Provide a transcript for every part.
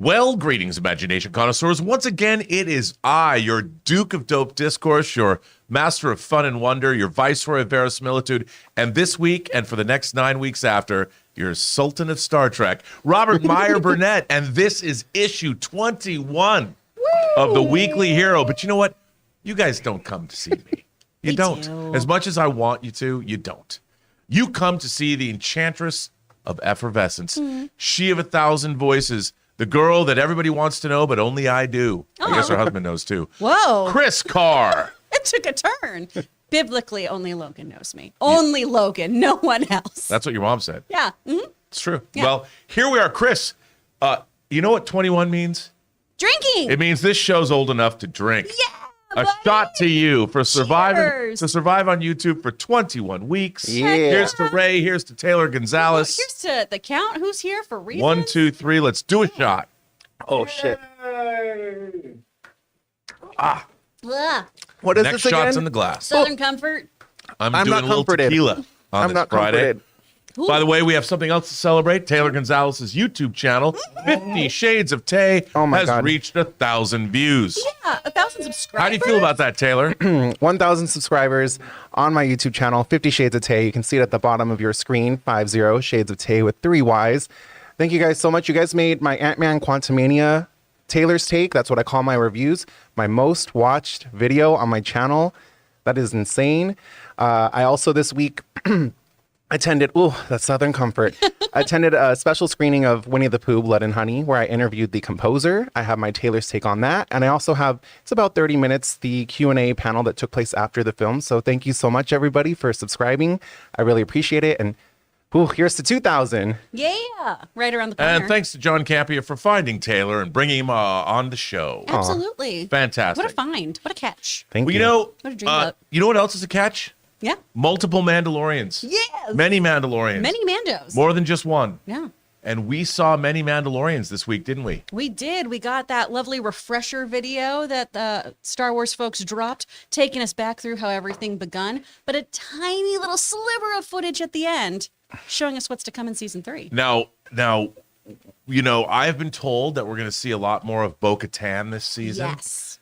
Well, greetings, imagination connoisseurs. Once again, it is I, your Duke of Dope Discourse, your master of fun and wonder, your viceroy of verisimilitude, and this week and for the next 9 weeks after, your Sultan of Star Trek, Robert Meyer Burnett, and this is issue 21 of the Weekly Hero. But you know what? You guys don't come to see me. You don't. As much as I want you to, you don't. You come to see the enchantress of effervescence, she of 1,000 voices, the girl that everybody wants to know, but only I do. I guess her husband knows too. Whoa. Kris Carr. It took a turn. Biblically, only Logan knows me. Only Logan, no one else. That's what your mom said. Yeah. Mm-hmm. It's true. Yeah. Well, here we are, Kris. You know what 21 means? Drinking. It means this show's old enough to drink. Yeah. A buddy. shot to you for surviving Cheers. to survive on YouTube for 21 weeks. Yeah. Here's to Ray. Here's to Taylor Gonzalez. Here's to the count. Who's here for reasons? 1, 2, 3. Let's do a shot. Oh shit! Blah. What is Next this shot's again? in the glass. Southern Comfort. I'm I'm doing not a little comforted. tequila on I'm this not Friday. comforted. Ooh. By the way, we have something else to celebrate. Taylor Gonzalez's YouTube channel, 50 Shades of Tay, Oh my has God. reached 1,000 views. Yeah, 1,000 subscribers. How do you feel about that, Taylor? 1,000 subscribers on my YouTube channel, 50 Shades of Tay. You can see it at the bottom of your screen, 50 Shades of Tay with 3 Ys. Thank you guys so much. You guys made my Ant-Man Quantumania Taylor's Take. That's what I call my reviews. My most watched video on my channel. That is insane. I also this week attended, that's Southern Comfort. I attended a special screening of Winnie the Pooh, Blood and Honey, where I interviewed the composer. I have my Taylor's Take on that. And I also have, it's about 30 minutes, the Q&A panel that took place after the film. So thank you so much, everybody, for subscribing. I really appreciate it. And here's to 2,000. Yeah, right around the corner. And thanks to John Campea for finding Taylor and bringing him on the show. Absolutely. Fantastic. What a find. What a catch. Thank Well, you. you know, What a dream boat. you know what else is a catch? Yeah. Multiple Mandalorians. Yes. Many Mandalorians. Many Mandos. More than just one. Yeah. And we saw many Mandalorians this week, didn't we? We did. We got that lovely refresher video that the Star Wars folks dropped, taking us back through how everything begun, but a tiny little sliver of footage at the end showing us what's to come in season 3. Now, you know, I've been told that we're going to see a lot more of Bo-Katan this season. Yes.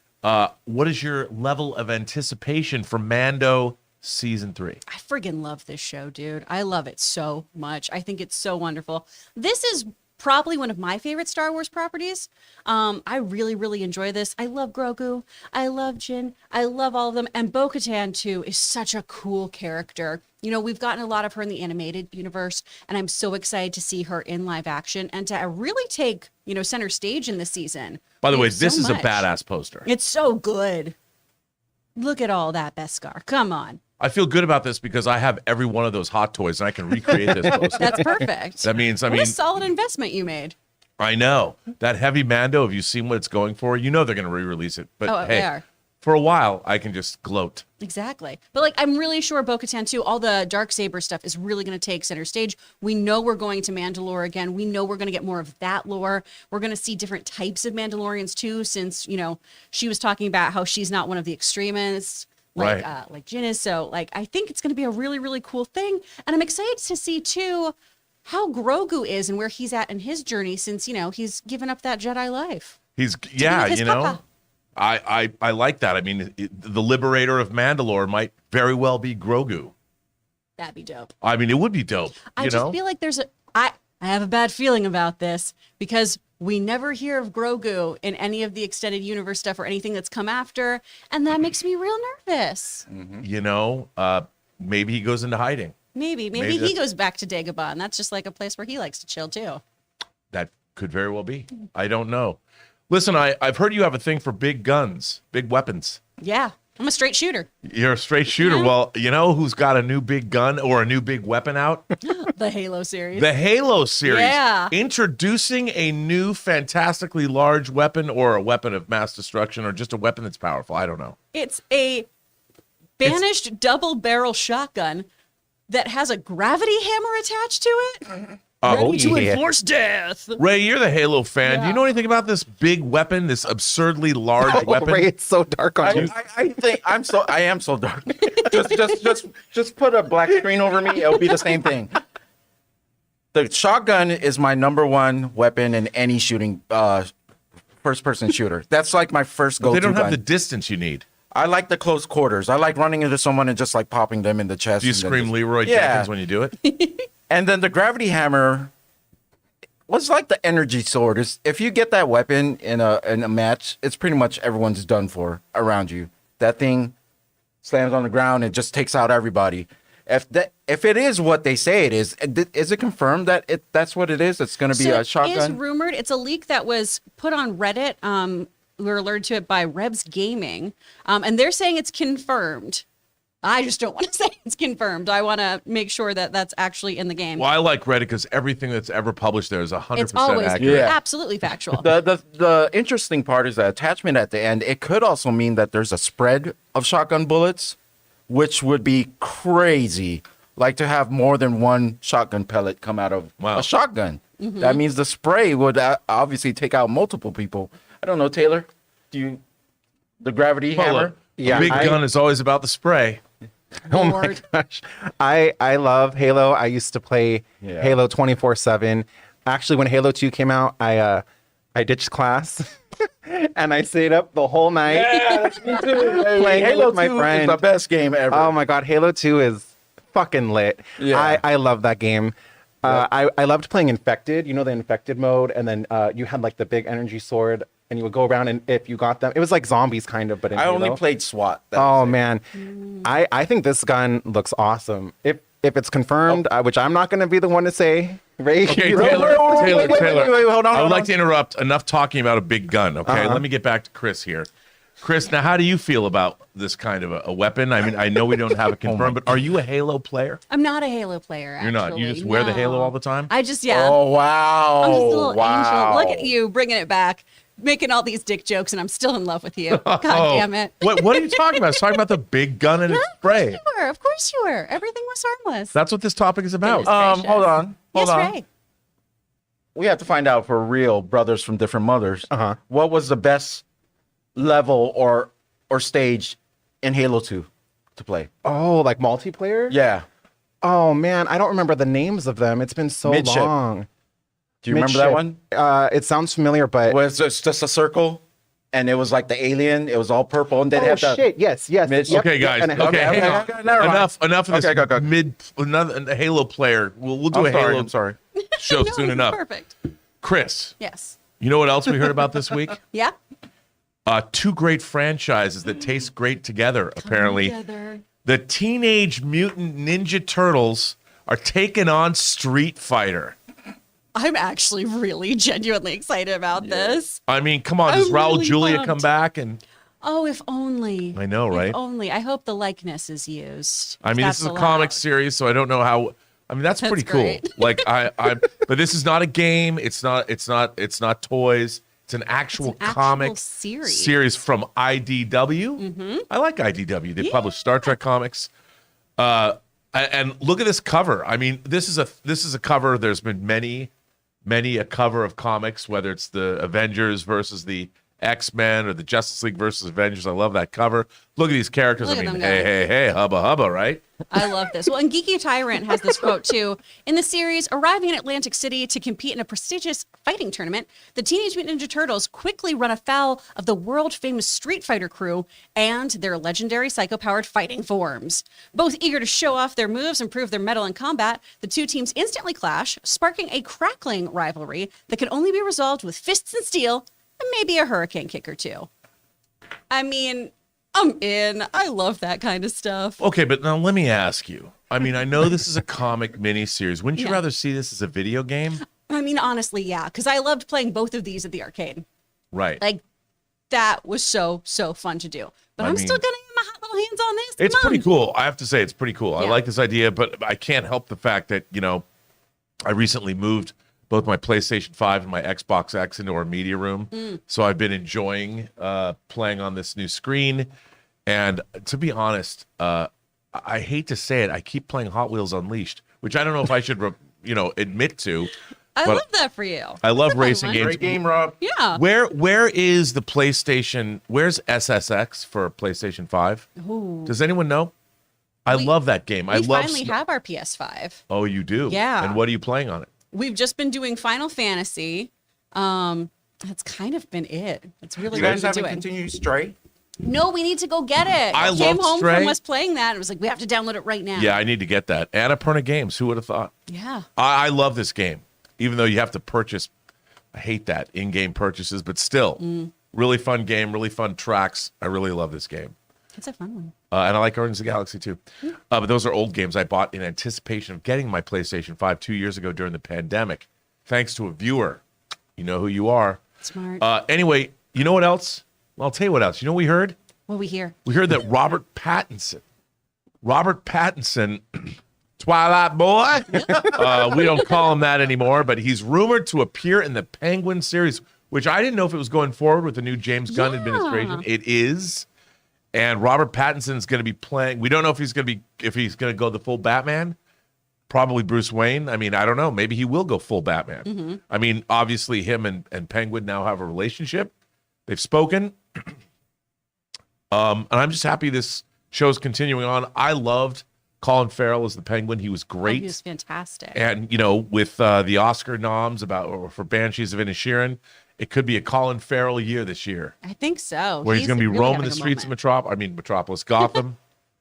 What is your level of anticipation for Mando season 3? I friggin' love this show, dude. I love it so much. I think it's so wonderful. This is probably one of my favorite Star Wars properties. I really, really enjoy this. I love Grogu. I love Jin. I love all of them. And Bo-Katan, too, is such a cool character. You know, we've gotten a lot of her in the animated universe, and I'm so excited to see her in live action and to really take, you know, center stage in this season. By the way, Thanks this so is much. a badass poster. It's so good. Look at all that, Beskar. Come on. I feel good about this because I have every one of those hot toys and I can recreate this poster. That's perfect. That means, What a solid investment you made. I know. That heavy Mando, have you seen what it's going for? You know they're going to re-release it. But Oh, hey, they are. for a while, I can just gloat. Exactly. But like, I'm really sure Bo-Katan too, all the Darksaber stuff is really going to take center stage. We know we're going to Mandalore again. We know we're going to get more of that lore. We're going to see different types of Mandalorians too, since, you know, she was talking about how she's not one of the extremists. Like, Right. like Jin is. So like, I think it's going to be a really, really cool thing. And I'm excited to see too, how Grogu is and where he's at in his journey since, you know, he's given up that Jedi life. He's, be yeah, with his you know. papa. I like that. I mean, the liberator of Mandalore might very well be Grogu. That'd be dope. I mean, it would be dope. I you just know? feel like I have a bad feeling about this because we never hear of Grogu in any of the extended universe stuff or anything that's come after, and that makes me real nervous. You know, maybe he goes into hiding. Maybe Maybe he that's- goes back to Dagobah, and that's just like a place where he likes to chill too. That could very well be. I don't know. Listen, I've heard you have a thing for big guns, big weapons. Yeah, I'm a straight shooter. You're a straight shooter. Yeah. Well, you know who's got a new big gun or a new big weapon out? The Halo series. The Halo series. Yeah. Introducing a new fantastically large weapon or a weapon of mass destruction or just a weapon that's powerful. I don't know. It's a banished double barrel shotgun that has a gravity hammer attached to it. Ready to enforce death. Ray, you're the Halo fan. Do Yeah. you know anything about this big weapon, this absurdly large weapon? Ray, it's so dark on you. I think I am so dark. just put a black screen over me. It'll be the same thing. The shotgun is my number one weapon in any shooting, first-person shooter. That's like my first go-to They don't have gun. the distance you need. I like the close quarters. I like running into someone and just like popping them in the chest. Do you and then scream just- Leroy Yeah. Jenkins when you do it? And then the gravity hammer was like the energy sword. If you get that weapon in a match, it's pretty much everyone's done for around you. That thing slams on the ground and just takes out everybody. If it is what they say it is it confirmed that that's what it is? It's going to be a shotgun? It is rumored. It's a leak that was put on Reddit. We were alerted to it by Rebs Gaming, and they're saying it's confirmed. I just don't want to say it's confirmed. I want to make sure that that's actually in the game. Well, I like Reddit because everything that's ever published there is 100% It's always accurate. Yeah. absolutely factual. The interesting part is the attachment at the end. It could also mean that there's a spread of shotgun bullets, which would be crazy. Like to have more than one shotgun pellet come out of Wow. a shotgun. That means the spray would obviously take out multiple people. I don't know, Taylor. The gravity Well, hammer? look, a big gun is always about the spray. Oh my Lord. gosh. I love Halo. I used to play Yeah. Halo 24/7. Actually, when Halo 2 came out, I ditched class and I stayed up the whole night. Yeah, me too. Playing Halo with my 2 friend. is the best game ever. Oh my god, Halo 2 is fucking lit. Yeah. I love that game. I loved playing Infected, you know, the Infected mode, and then you had like the big energy sword, and you would go around, and if you got them, it was like zombies kind of, but in I only Halo. played SWAT. Oh man, I think this gun looks awesome. If it's confirmed, which I'm not going to be the one to say, right? Okay, You know? Taylor, hold on, I would hold like on. to interrupt. Enough talking about a big gun, okay? Let me get back to Kris here. Kris, now how do you feel about this kind of a weapon? I mean, I know we don't have it confirmed, but are you a Halo player? I'm not a Halo player. You're not. You actually. just wear the No. Halo all the time? I just yeah. Oh, wow. I'm just a little wow. angel. Look at you bringing it back, making all these dick jokes, and I'm still in love with you. God Oh, damn it. What are you talking about? I was talking about the big gun and its spray. Of course you were. Everything was harmless. That's what this topic is about. Goodness. Hold on. Hold yes, on. Ray. We have to find out for real, brothers from different mothers. What was the best level or stage in Halo 2 to play? Oh, like multiplayer? Yeah. Oh man, I don't remember the names of them. It's been so Midship. long. Do you remember that one? It sounds familiar, but Was it's just a circle, and it was like the alien. It was all purple, and they oh have the shit, yes. Midship. Yep, Okay, yep, guys. and it has- Okay, okay, hang on. okay, never mind. Enough of this Okay, go. another Halo player. We'll do a Halo I'm sorry. show No, soon enough. Perfect. Chris, Yes. you know what else we heard about this week? Yeah. Two great franchises that taste great together, apparently. Together. The Teenage Mutant Ninja Turtles are taking on Street Fighter. I'm actually really genuinely excited about this. I mean, come on, does I'm Raul really Julia pumped. come back? And Oh, if only. I know, right? If only. I hope the likeness is used. I if mean, that's this is a allowed. comic series, so I don't know how. I mean, that's pretty cool. great. Like but this is not a game. It's not toys. It's an actual comic series. from IDW. I like IDW. They publish Star Trek comics. And look at this cover. I mean, this is a cover. There's been many a cover of comics, whether it's the Avengers versus the X-Men or the Justice League versus Avengers. I love that cover. Look at these characters. Look I at mean, them go. hey, hubba, right? I love this. Well, and Geeky Tyrant has this quote too. In the series, arriving in Atlantic City to compete in a prestigious fighting tournament, the Teenage Mutant Ninja Turtles quickly run afoul of the world-famous Street Fighter crew and their legendary psycho-powered fighting forms. Both eager to show off their moves and prove their mettle in combat, the two teams instantly clash, sparking a crackling rivalry that can only be resolved with fists and steel and maybe a hurricane kick or two. I mean, I'm in. I love that kind of stuff. Okay, but now let me ask you. I mean, I know this is a comic miniseries. Wouldn't you Yeah. rather see this as a video game? I mean, honestly, yeah, because I loved playing both of these at the arcade. Right. Like, that was so fun to do. But I I'm mean, still gonna get my hot little hands on this. It's Come pretty on. cool. I have to say, it's pretty cool. I Yeah. like this idea, but I can't help the fact that, I recently moved both my PlayStation 5 and my Xbox X into our media room. So I've been enjoying playing on this new screen. And to be honest, I hate to say it, I keep playing Hot Wheels Unleashed, which I don't know if I should, admit to. I but love that for you. I love That's a fun racing one. games. Great game, Rob. Yeah. Where is the PlayStation? Where's SSX for PlayStation 5? Ooh. Does anyone know? I love that game. I We love. finally have our PS5. Oh, you do? Yeah. And what are you playing on it? we've just been doing Final Fantasy. That's kind of been it. That's really You what guys we've been haven't doing. continued Stray? No, we need to go get it. I Came love home Stray. from us playing that. It was like, we have to download it right now. Yeah, I need to get that. Annapurna Games. Who would have thought? Yeah. I love this game, even though you have to purchase. I hate that in-game purchases, but still, really fun game, really fun tracks. I really love this game. It's a fun one. And I like Guardians of the Galaxy too. But those are old games I bought in anticipation of getting my PlayStation 5 2 years ago during the pandemic, thanks to a viewer. You know who you are. Smart. Anyway, you know what else? Well, I'll tell you what else. You know what we heard? What we hear? We heard that Robert Pattinson, Twilight Boy, we don't call him that anymore, but he's rumored to appear in the Penguin series, which I didn't know if it was going forward with the new James Gunn administration. It is. And Robert Pattinson's going to be playing. We don't know if he's going to go the full Batman. Probably Bruce Wayne. I mean, I don't know. Maybe he will go full Batman. I mean, obviously him and Penguin now have a relationship. They've spoken. And I'm just happy this show's continuing on. I loved Colin Farrell as the Penguin. He was great. He was fantastic. And, with the Oscar noms for Banshees of Inisherin, it could be a Colin Farrell year this year. I think so. Where he's going to be really roaming having the a streets of moment. Metropolis, Gotham.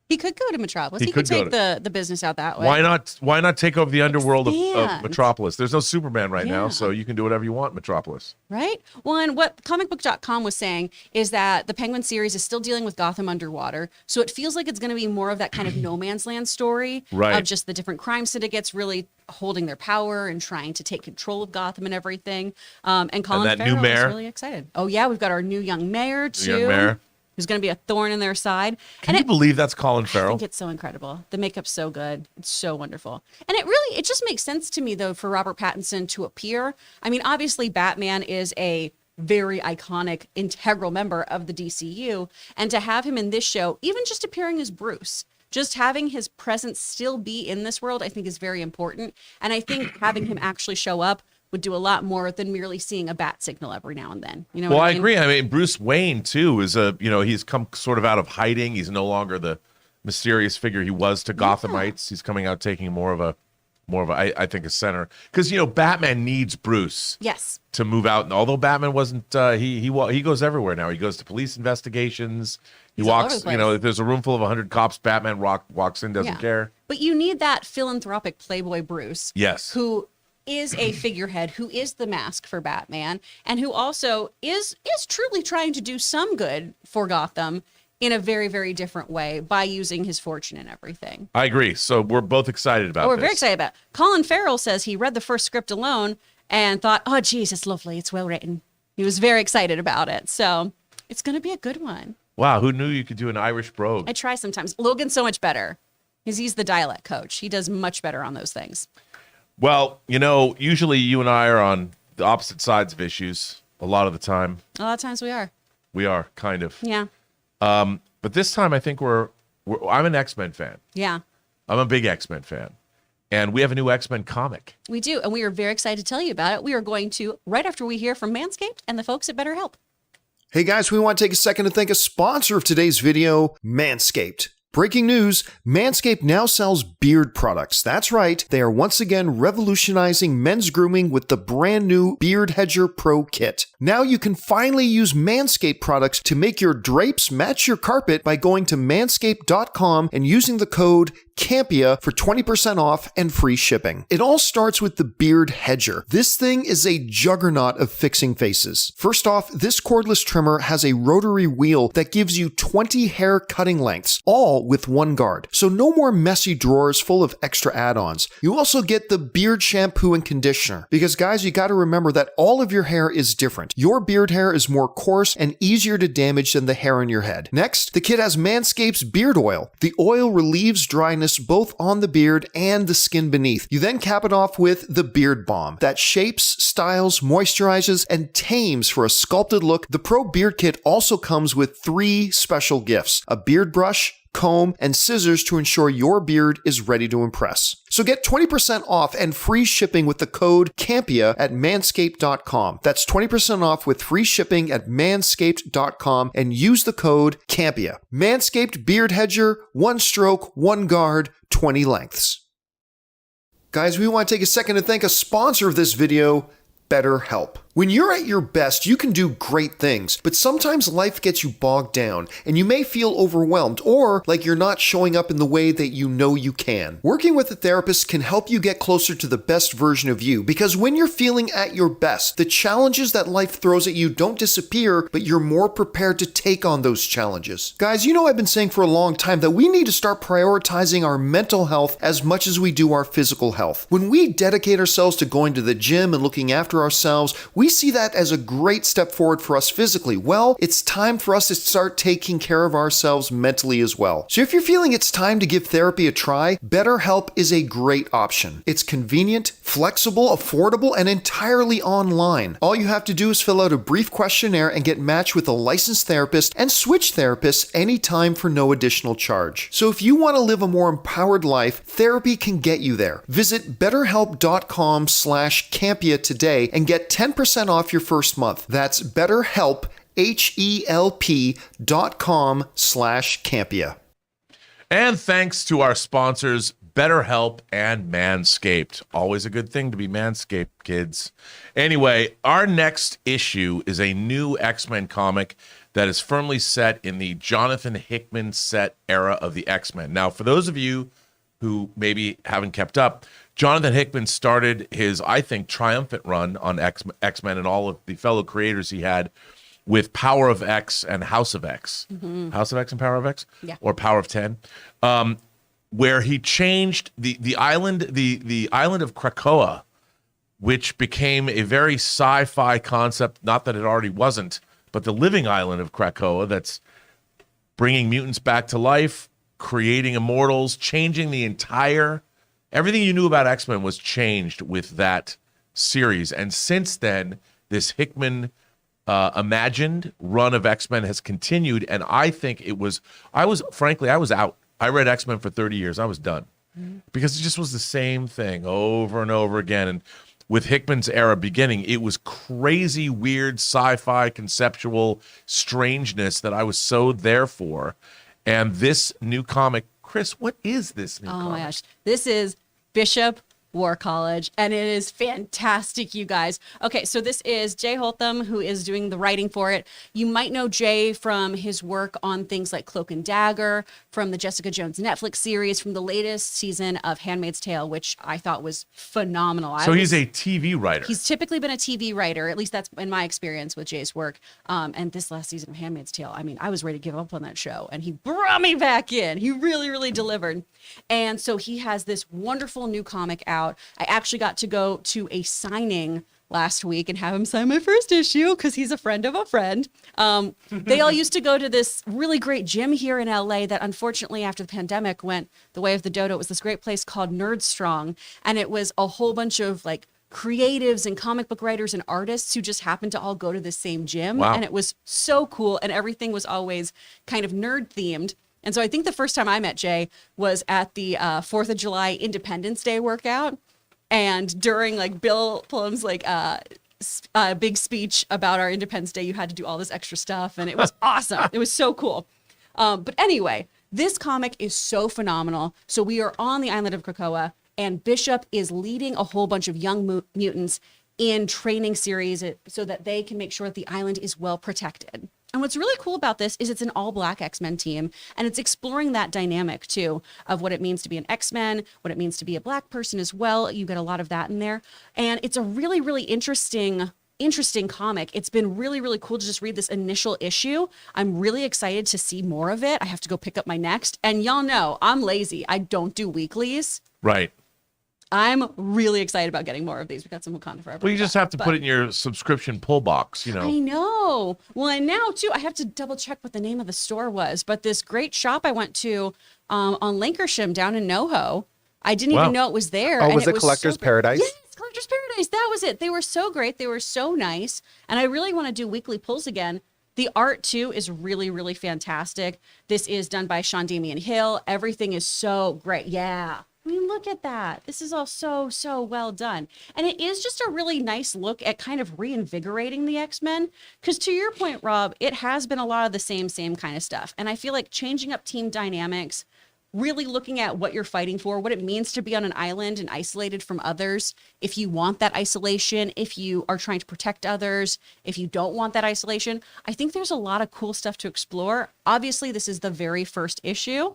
He could go to Metropolis. He He could could go take the business out that way. Why not take over the underworld of Expand. Metropolis? There's no Superman right now, Yeah. so you can do whatever you want in Metropolis. Right? Well, and what comicbook.com was saying is that the Penguin series is still dealing with Gotham underwater. So it feels like it's going to be more of that kind of no man's land story Right. of just the different crime syndicates really holding their power and trying to take control of Gotham and everything. And Colin that new Farrell mayor? is really excited. Oh, yeah. We've got our new young mayor, too. Young mayor. Who's going to be a thorn in their side. Can you believe that's Colin I Farrell? think it's so incredible. The makeup's so good. It's so wonderful. And it just makes sense to me, though, for Robert Pattinson to appear. I mean, obviously, Batman is a very iconic, integral member of the DCU. And to have him in this show, even just appearing as Bruce, just having his presence still be in this world, I think is very important. And I think having him actually show up would do a lot more than merely seeing a bat signal every now and then. You know Well, what I I mean? agree. I mean, Bruce Wayne too is he's come sort of out of hiding. He's no longer the mysterious figure he was to Gothamites. He's coming out taking more of a I think a center because Batman needs Bruce Yes. to move out. And although Batman wasn't, he goes everywhere now. He goes to police investigations. He He's all over walks. the place. If there's a room full of 100 cops, Batman walks in, doesn't care. But you need that philanthropic playboy Bruce. Yes. Who is a figurehead, who is the mask for Batman, and who also is truly trying to do some good for Gotham in a very, very different way by using his fortune and everything. I agree. So we're both excited about We're this. very excited about it. Colin Farrell says he read the first script alone and thought, oh, geez, it's lovely. It's well written. He was very excited about it. So it's going to be a good one. Wow, who knew you could do an Irish brogue? I try sometimes. Logan's so much better because he's the dialect coach. He does much better on those things. Well, usually you and I are on the opposite sides of issues a lot of the time. A lot of times we are. We are, kind of. Yeah. But this time I think I'm an X-Men fan. Yeah. I'm a big X-Men fan. And we have a new X-Men comic. We do, and we are very excited to tell you about it. We are going to, right after we hear from Manscaped and the folks at BetterHelp. Hey guys, we want to take a second to thank a sponsor of today's video, Manscaped. Breaking news, Manscaped now sells beard products. That's right, they are once again revolutionizing men's grooming with the brand new Beard Hedger Pro Kit. Now you can finally use Manscaped products to make your drapes match your carpet by going to manscaped.com and using the code Campea for 20% off and free shipping. It all starts with the Beard Hedger. This thing is a juggernaut of fixing faces. First off, this cordless trimmer has a rotary wheel that gives you 20 hair cutting lengths, all with one guard. So no more messy drawers full of extra add-ons. You also get the beard shampoo and conditioner. Because guys, you gotta remember that all of your hair is different. Your beard hair is more coarse and easier to damage than the hair on your head. Next, the kit has Manscaped's beard oil. The oil relieves dryness both on the beard and the skin beneath. You then cap it off with the Beard Balm that shapes, styles, moisturizes, and tames for a sculpted look. The Pro Beard Kit also comes with 3 special gifts: a beard brush, comb, and scissors to ensure your beard is ready to impress. So get 20% off and free shipping with the code Campea at manscaped.com. That's 20% off with free shipping at manscaped.com and use the code Campea. Manscaped Beard Hedger, 1 stroke, 1 guard, 20 lengths. Guys, we want to take a second to thank a sponsor of this video, BetterHelp. When you're at your best, you can do great things, but sometimes life gets you bogged down and you may feel overwhelmed or like you're not showing up in the way that you know you can. Working with a therapist can help you get closer to the best version of you, because when you're feeling at your best, the challenges that life throws at you don't disappear, but you're more prepared to take on those challenges. Guys, you know I've been saying for a long time that we need to start prioritizing our mental health as much as we do our physical health. When we dedicate ourselves to going to the gym and looking after ourselves, we see that as a great step forward for us physically. Well, it's time for us to start taking care of ourselves mentally as well. So if you're feeling it's time to give therapy a try, BetterHelp is a great option. It's convenient, flexible, affordable, and entirely online. All you have to do is fill out a brief questionnaire and get matched with a licensed therapist and switch therapists anytime for no additional charge. So if you want to live a more empowered life, therapy can get you there. Visit betterhelp.com/Campea today and get 10% off your first month. That's BetterHelp, HELP.com/Campea. And thanks to our sponsors, BetterHelp and Manscaped. Always a good thing to be Manscaped, kids. Anyway, our next issue is a new X-Men comic that is firmly set in the Jonathan Hickman set era of the X-Men. Now, for those of you who maybe haven't kept up, Jonathan Hickman started his, I think, triumphant run on X-Men and all of the fellow creators he had with Power of X and House of X. Mm-hmm. House of X and Power of X? Yeah. Or Power of 10. Where he changed the island of Krakoa, which became a very sci-fi concept, not that it already wasn't, but the living island of Krakoa that's bringing mutants back to life, creating immortals, changing the entire... Everything you knew about X-Men was changed with that series. And since then, this Hickman imagined run of X-Men has continued. And I think I was out. I read X-Men for 30 years. I was done because it just was the same thing over and over again. And with Hickman's era beginning, it was crazy, weird, sci-fi, conceptual strangeness that I was so there for. And this new comic, Kris, what is this new comic? Oh my gosh. This is Bishop War College, and it is fantastic, you guys. Okay, so this is Jay Holtham, who is doing the writing for it. You might know Jay from his work on things like Cloak and Dagger, from the Jessica Jones Netflix series, from the latest season of Handmaid's Tale, which I thought was phenomenal. So he's a TV writer. He's typically been a TV writer, at least that's in my experience with Jay's work. And this last season of Handmaid's Tale, I mean, I was ready to give up on that show, and he brought me back in. He really, really delivered. And so he has this wonderful new comic out. I actually got to go to a signing last week and have him sign my first issue because he's a friend of a friend. They all used to go to this really great gym here in LA that unfortunately after the pandemic went the way of the dodo. It was this great place called Nerd Strong. And it was a whole bunch of like creatives and comic book writers and artists who just happened to all go to the same gym. Wow. And it was so cool. And everything was always kind of nerd themed. And so I think the first time I met Jay was at the 4th of July Independence Day workout. And during like Bill Pullum's like big speech about our Independence Day, you had to do all this extra stuff. And it was awesome. It was so cool. But anyway, this comic is so phenomenal. So we are on the island of Krakoa, and Bishop is leading a whole bunch of young mutants in training series so that they can make sure that the island is well protected. And what's really cool about this is it's an all-black X-Men team, and it's exploring that dynamic, too, of what it means to be an X-Men, what it means to be a black person as well. You get a lot of that in there. And it's a really, really interesting comic. It's been really, really cool to just read this initial issue. I'm really excited to see more of it. I have to go pick up my next. And y'all know, I'm lazy. I don't do weeklies. Right. I'm really excited about getting more of these. We got some Wakanda Forever. Well, you just have to put it in your subscription pull box, you know. I know. Well, and now, too, I have to double check what the name of the store was. But this great shop I went to on Lancashire down in NoHo, I didn't even know it was there. Oh, and was it Collector's Paradise? Yes, Collector's Paradise. That was it. They were so great. They were so nice. And I really want to do weekly pulls again. The art, too, is really, really fantastic. This is done by Sean Damian Hill. Everything is so great. Yeah. I mean, look at that. This is all so, so well done. And it is just a really nice look at kind of reinvigorating the X-Men. Because to your point, Rob, it has been a lot of the same kind of stuff. And I feel like changing up team dynamics, really looking at what you're fighting for, what it means to be on an island and isolated from others. If you want that isolation, if you are trying to protect others, if you don't want that isolation, I think there's a lot of cool stuff to explore. Obviously, this is the very first issue,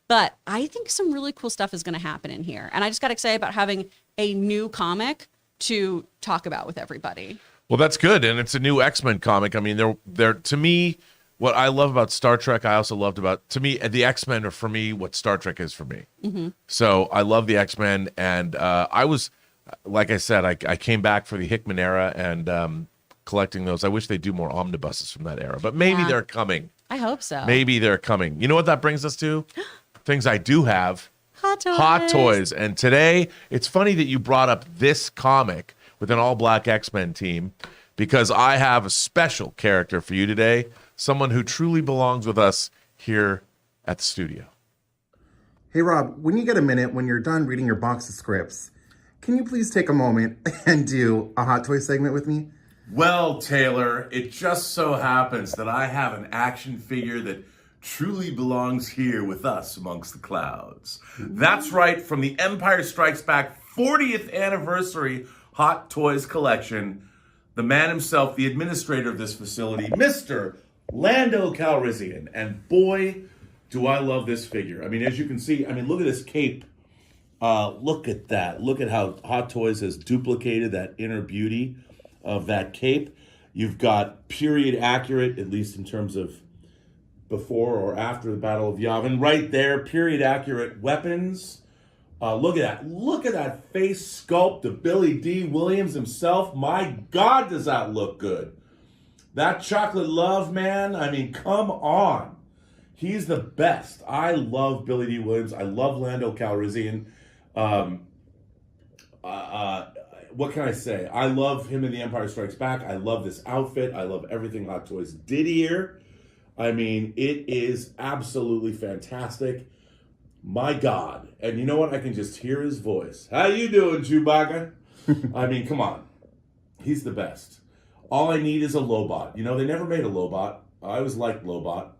but I think some really cool stuff is going to happen in here. And I just got excited about having a new comic to talk about with everybody. Well, that's good, and it's a new X-Men comic. I mean, they're to me, what I love about Star Trek, I also loved about, to me, the X-Men are for me what Star Trek is for me. Mm-hmm. So I love the X-Men, and I was, like I said, I came back for the Hickman era and collecting those. I wish they'd do more omnibuses from that era, but maybe they're coming. I hope so. Maybe they're coming. You know what that brings us to? Things I do have. Hot toys. Hot toys. And today, it's funny that you brought up this comic with an all-black X-Men team, because I have a special character for you today, someone who truly belongs with us here at the studio. Hey, Rob, when you get a minute, when you're done reading your box of scripts, can you please take a moment and do a Hot Toy segment with me? Well, Taylor, it just so happens that I have an action figure that truly belongs here with us amongst the clouds. That's right, from the Empire Strikes Back 40th anniversary Hot Toys collection, the man himself, the administrator of this facility, Mr. Lando Calrissian. And boy, do I love this figure. I mean, as you can see, I mean, look at this cape. Look at that. Look at how Hot Toys has duplicated that inner beauty of that cape. You've got period accurate, at least in terms of before or after the Battle of Yavin. Right there, period accurate weapons. Look at that. Look at that face sculpt of Billy D. Williams himself. My God, does that look good. That chocolate love, man. I mean, come on. He's the best. I love Billy D. Williams. I love Lando Calrissian. What can I say? I love him in The Empire Strikes Back. I love this outfit. I love everything Hot Toys did here. I mean, it is absolutely fantastic. My God. And you know what? I can just hear his voice. How you doing, Chewbacca? I mean, come on. He's the best. All I need is a Lobot. You know, they never made a Lobot. I always liked Lobot.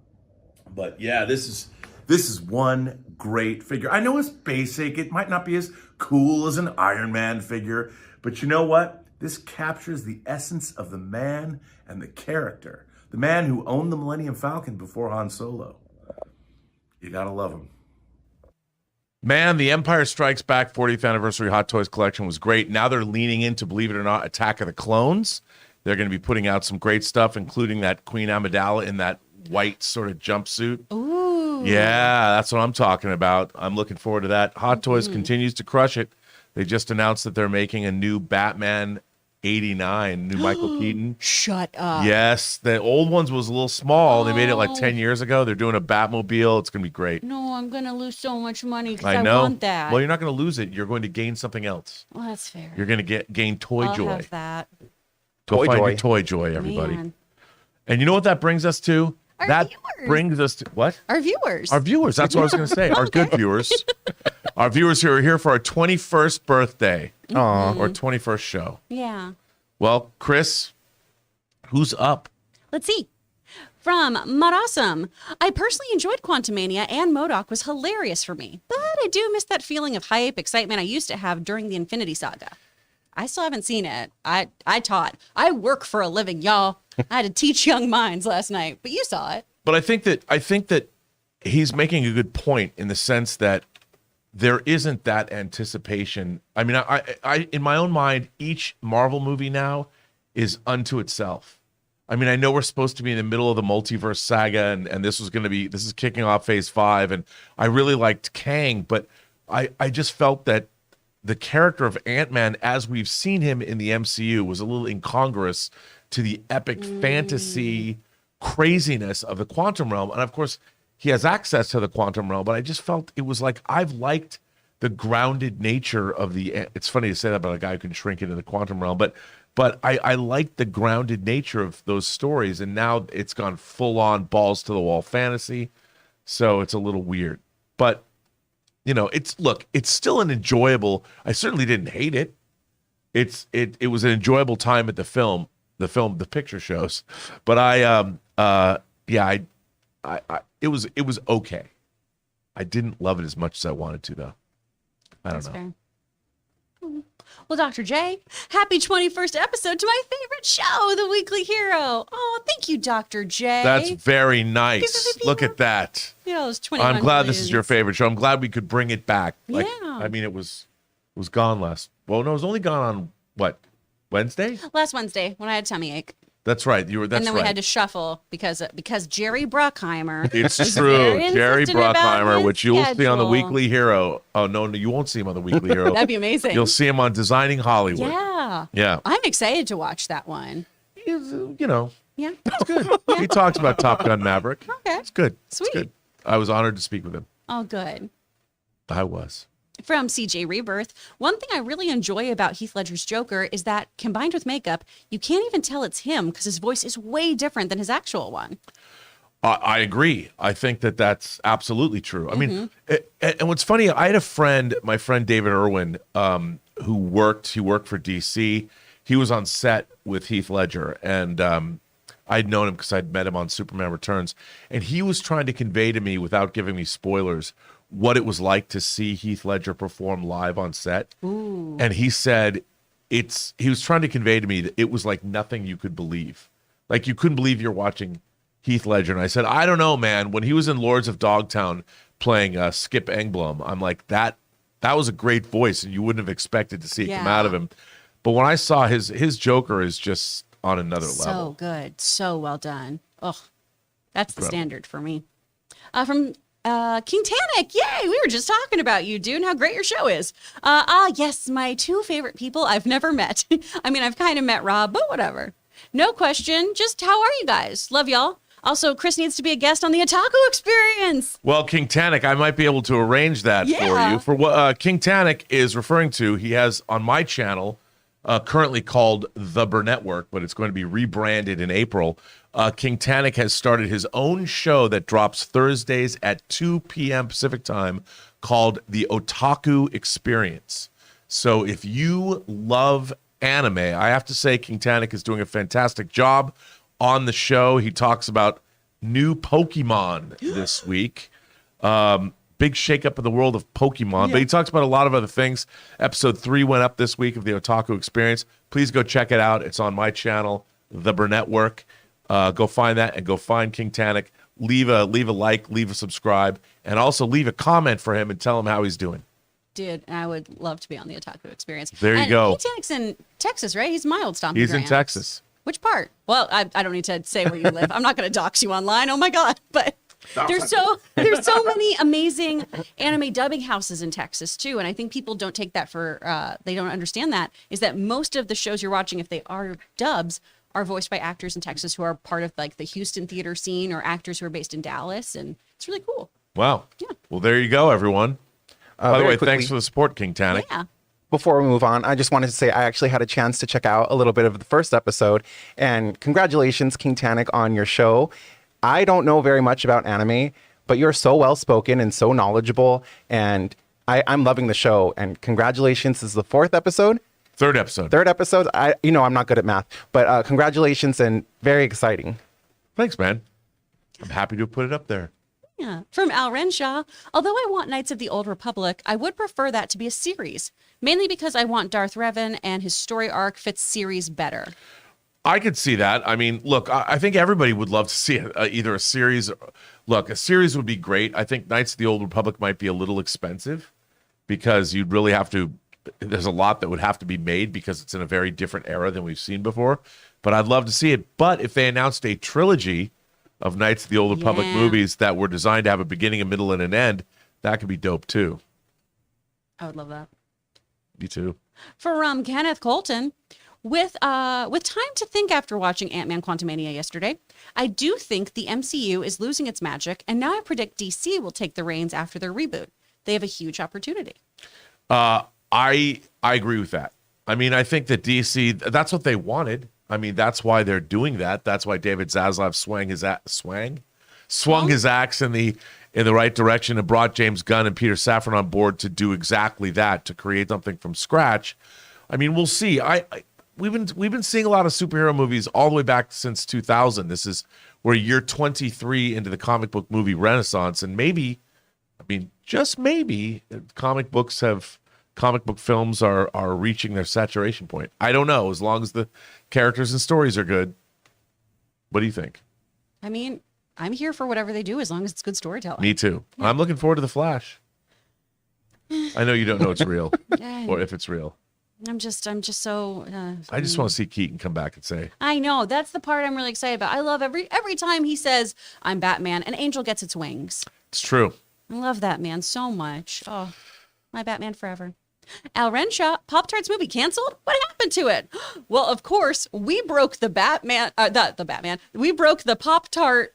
But yeah, this is one great figure. I know it's basic. It might not be as cool as an Iron Man figure. But you know what? This captures the essence of the man and the character. The man who owned the Millennium Falcon before Han Solo. You gotta love him. Man, the Empire Strikes Back 40th Anniversary Hot Toys collection was great. Now they're leaning into, believe it or not, Attack of the Clones. They're going to be putting out some great stuff, including that Queen Amidala in that white sort of jumpsuit. Ooh. Yeah, that's what I'm talking about. I'm looking forward to that. Hot Toys continues to crush it. They just announced that they're making a new Batman 89, new Michael Keaton. Shut up. Yes, the old ones was a little small. They made it like 10 years ago. They're doing a Batmobile. It's going to be great. No, I'm going to lose so much money because I know. want that. Well, you're not going to lose it. You're going to gain something else. Well, that's fair. You're going to gain toy I'll joy. have that. Go Toy find joy. your toy joy, everybody. Man. And you know what that brings us to? Our that viewers. brings us to what? Our viewers. Our viewers. That's what I was going to say. Our good viewers. Our viewers who are here for our 21st birthday or 21st show. Yeah. Well, Kris, who's up? Let's see. From Marasum, I personally enjoyed Quantumania and MODOK was hilarious for me, but I do miss that feeling of hype, excitement I used to have during the Infinity Saga. I still haven't seen it. I taught. I work for a living, y'all. I had to teach young minds last night, but you saw it. But I think that he's making a good point in the sense that there isn't that anticipation. I mean, I in my own mind, each Marvel movie now is unto itself. I mean, I know we're supposed to be in the middle of the multiverse saga, and this is kicking off phase 5, and I really liked Kang, but I just felt that the character of Ant-Man, as we've seen him in the MCU, was a little incongruous to the epic fantasy craziness of the quantum realm. And of course, he has access to the quantum realm, but I just felt it was like I've liked the grounded nature of it's funny to say that about a guy who can shrink into the quantum realm, but I liked the grounded nature of those stories, and now it's gone full on balls to the wall fantasy. So it's a little weird. But you know, it's still an enjoyable. I certainly didn't hate it. It was an enjoyable time at the picture shows. But it was okay. I didn't love it as much as I wanted to, though. I don't That's know. fair. Well, Dr. J, happy 21st episode to my favorite show, The Weekly Hero. Oh, thank you, Dr. J. That's very Pew, nice. pew, pew, Look pew. at that. You know, those 21 I'm glad this is balloons. your favorite show. I'm glad we could bring it back. Like, Yeah. I mean, it was gone last. Well, no, it was only gone on what, Wednesday? Last Wednesday when I had tummy ache. That's right. You were. That's and then right. we had to shuffle because Jerry Bruckheimer. It's was true. very Jerry insistent about Bruckheimer, his which you'll see on The schedule. Weekly Hero. Oh, no, you won't see him on The Weekly Hero. That'd be amazing. You'll see him on Designing Hollywood. Yeah. Yeah. I'm excited to watch that one. You know, Yeah. it's good. He talks about Top Gun Maverick. Okay. It's good. Sweet. It's good. I was honored to speak with him. Oh, good. I was. From CJ Rebirth, one thing I really enjoy about Heath Ledger's Joker is that combined with makeup, you can't even tell it's him because his voice is way different than his actual one. I agree. I think that that's absolutely true. I mean, Mm-hmm. and what's funny, I had a friend, my friend David Irwin, who worked for DC. He was on set with Heath Ledger, and I'd known him because I'd met him on Superman Returns, and he was trying to convey to me, without giving me spoilers, what it was like to see Heath Ledger perform live on set. Ooh. And he said he was trying to convey to me that it was like nothing you could believe. Like you couldn't believe you're watching Heath Ledger. And I said, I don't know, man. When he was in Lords of Dogtown playing Skip Engblom, I'm like, that was a great voice, and you wouldn't have expected to see it come Yeah. out of him. But when I saw his Joker is just on another So level. good. So well done. Oh, that's the Incredible. standard for me. From King Tannic. Yay. We were just talking about you, dude, and how great your show is. Yes, my two favorite people I've never met. I mean, I've kind of met Rob, but whatever. No question. Just how are you guys? Love y'all. Also, Kris needs to be a guest on the Otaku Experience. Well, King Tannic, I might be able to arrange that for Yeah. you. For what King Tannic is referring to, he has on my channel, currently called The Burnett Work, but it's going to be rebranded in April. King Tannic has started his own show that drops Thursdays at 2 p.m. Pacific time called The Otaku Experience. So if you love anime, I have to say King Tannic is doing a fantastic job on the show. He talks about new Pokemon this week. Big shakeup in the world of Pokemon, but he talks about a lot of other things. Episode 3 went up this week of the Otaku Experience. Please go check it out. It's on my channel, The Burnett Work. Go find that and go find King Tannic. Leave a like, leave a subscribe, and also leave a comment for him and tell him how he's doing. Dude, I would love to be on the Otaku Experience. There you And go. King Tannic's in Texas, right? He's my old stomping He's in grounds. Texas. Which part? Well, I don't need to say where you live. I'm not going to dox you online. Oh my god! But there's so many amazing anime dubbing houses in Texas too, and I think people don't take that for they don't understand that is that most of the shows you're watching, if they are dubs, are voiced by actors in Texas who are part of like the Houston theater scene or actors who are based in Dallas, and it's really cool. Wow. Yeah. Well, there you go, everyone. By the Very way, quickly, thanks for the support, King Tannic. Yeah. before we move on, I just wanted to say I actually had a chance to check out a little bit of the first episode. And congratulations, King Tannic, on your show. I don't know very much about anime, but you're so well spoken and so knowledgeable. And I'm loving the show. And congratulations. This is the fourth episode. Third episode. Third episode. I'm not good at math, but congratulations and very exciting. Thanks, man. I'm happy to put it up there. Yeah. From Al Renshaw, although I want Knights of the Old Republic, I would prefer that to be a series, mainly because I want Darth Revan and his story arc fits series better. I could see that. I mean, look, I think everybody would love to see either a series. Look, a series would be great. I think Knights of the Old Republic might be a little expensive because you'd really have to. There's a lot that would have to be made because it's in a very different era than we've seen before. But I'd love to see it. But if they announced a trilogy of Knights of the Old Republic Yeah. movies that were designed to have a beginning, a middle, and an end, that could be dope too. I would love that. Me too. For Kenneth Colton, with time to think after watching Ant-Man Quantumania yesterday, I do think the MCU is losing its magic, and now I predict DC will take the reins after their reboot. They have a huge opportunity. I agree with that. I mean, I think that DC, that's what they wanted. I mean, that's why they're doing that. That's why David Zaslav swung his axe in the right direction and brought James Gunn and Peter Safran on board to do exactly that, to create something from scratch. I mean, we'll see. We've been seeing a lot of superhero movies all the way back since 2000. This is we're year 23 into the comic book movie renaissance, and maybe I mean, just maybe comic book films are reaching their saturation point. I don't know. As long as the characters and stories are good. What do you think? I mean, I'm here for whatever they do as long as it's good storytelling. Me too. Yeah. I'm looking forward to The Flash. I know you don't know it's real or if it's real. I'm just so. I just want to see Keaton come back and say. I know, that's the part I'm really excited about. I love every time he says I'm Batman, an angel gets its wings. It's true. I love that man so much. Oh, my Batman forever. Al Renshaw, Pop-Tarts movie canceled? What happened to it? Well, of course, we broke the Batman. We broke the Pop-Tart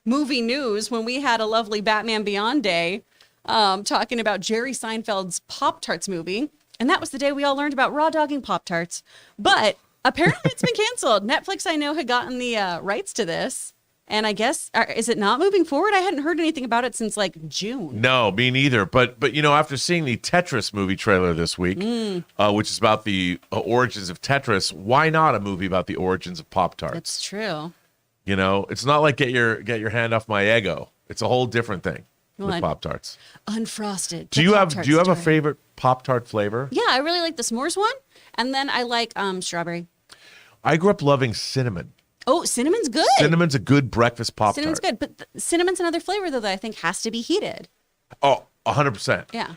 movie news when we had a lovely Batman Beyond day, talking about Jerry Seinfeld's Pop-Tarts movie. And that was the day we all learned about raw dogging Pop-Tarts. But apparently it's been canceled. Netflix, I know, had gotten the rights to this. And I guess, is it not moving forward? I hadn't heard anything about it since like June. No, me neither. But after seeing the Tetris movie trailer this week, which is about the origins of Tetris, why not a movie about the origins of Pop-Tarts? That's true. It's not like get your hand off my ego. It's a whole different thing with Pop-Tarts. Unfrosted. Do you have a favorite Pop-Tart flavor? Yeah, I really like the s'mores one, and then I like strawberry. I grew up loving cinnamon. Oh, cinnamon's good. Cinnamon's a good breakfast Pop-Tart. Cinnamon's good, but cinnamon's another flavor though that I think has to be heated. Oh, 100%. Yeah.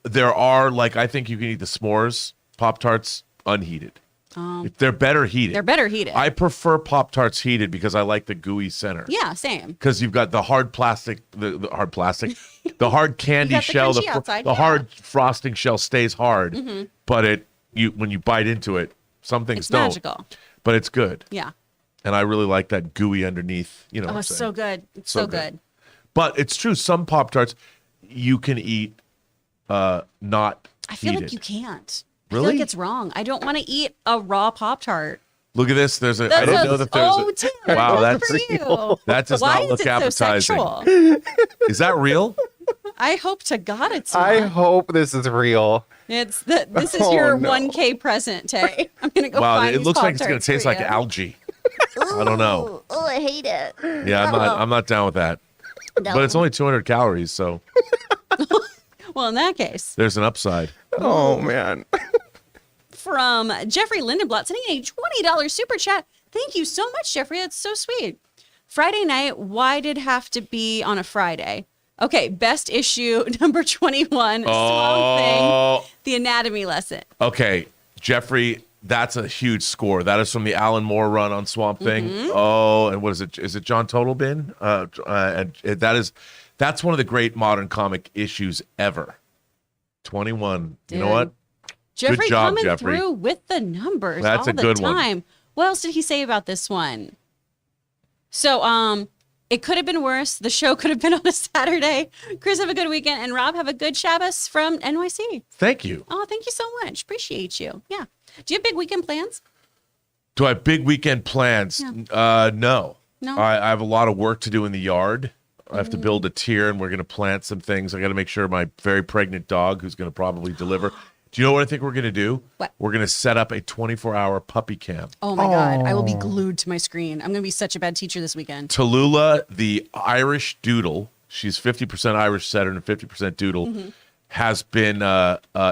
There are I think you can eat the s'mores Pop-Tarts unheated. They're better heated. I prefer Pop-Tarts heated because I like the gooey center. Yeah, same. Because you've got the hard plastic, the hard candy shell, the hard frosting shell stays hard, but when you bite into it, some things don't. Magical. But it's good. Yeah. And I really like that gooey underneath. Oh, it's so good. It's so good. But it's true. Some Pop-Tarts you can eat not I feel heated. like you can't. Really? I feel like it's wrong. I don't want to eat a raw Pop-Tart. Look at this. I didn't know that there's Taylor, wow, that's for you. That does Why not look is it appetizing. so sexual? Is that real? I hope to God it's not. I hope this is real. This is your 1K present, Tay. I'm gonna go Wow, find it these looks like it's Pop-Tarts gonna taste for like you. algae. I don't know. Oh, I hate it. Yeah, I'm not down with that. No. But it's only 200 calories, so Well, in that case, there's an upside. Oh man. from Jeffrey Lindenblatt sending a $20 super chat. Thank you so much, Jeffrey. That's so sweet. Friday night, why did it have to be on a Friday? Okay, best issue number 21, Swamp Thing, the anatomy lesson. Okay, Jeffrey, that's a huge score. That is from the Alan Moore run on Swamp Thing. Oh, and what is it? Is it John Totalbin? That's one of the great modern comic issues ever. 21. Dude. You know what? Jeffrey Good job, coming Jeffrey. through with the numbers That's all a the good one. time. What else did he say about this one? So, it could have been worse. The show could have been on a Saturday. Kris, have a good weekend. And Rob, have a good Shabbos from NYC. Thank you. Oh, thank you so much. Appreciate you. Yeah. Do you have big weekend plans? Do I have big weekend plans? No. No? I have a lot of work to do in the yard. I have to build a tier, and we're going to plant some things. I got to make sure my very pregnant dog, who's going to probably deliver. Do you know what I think we're going to do? What? We're going to set up a 24-hour puppy cam. Oh, my God. I will be glued to my screen. I'm going to be such a bad teacher this weekend. Tallulah, the Irish doodle, she's 50% Irish setter and 50% doodle, has been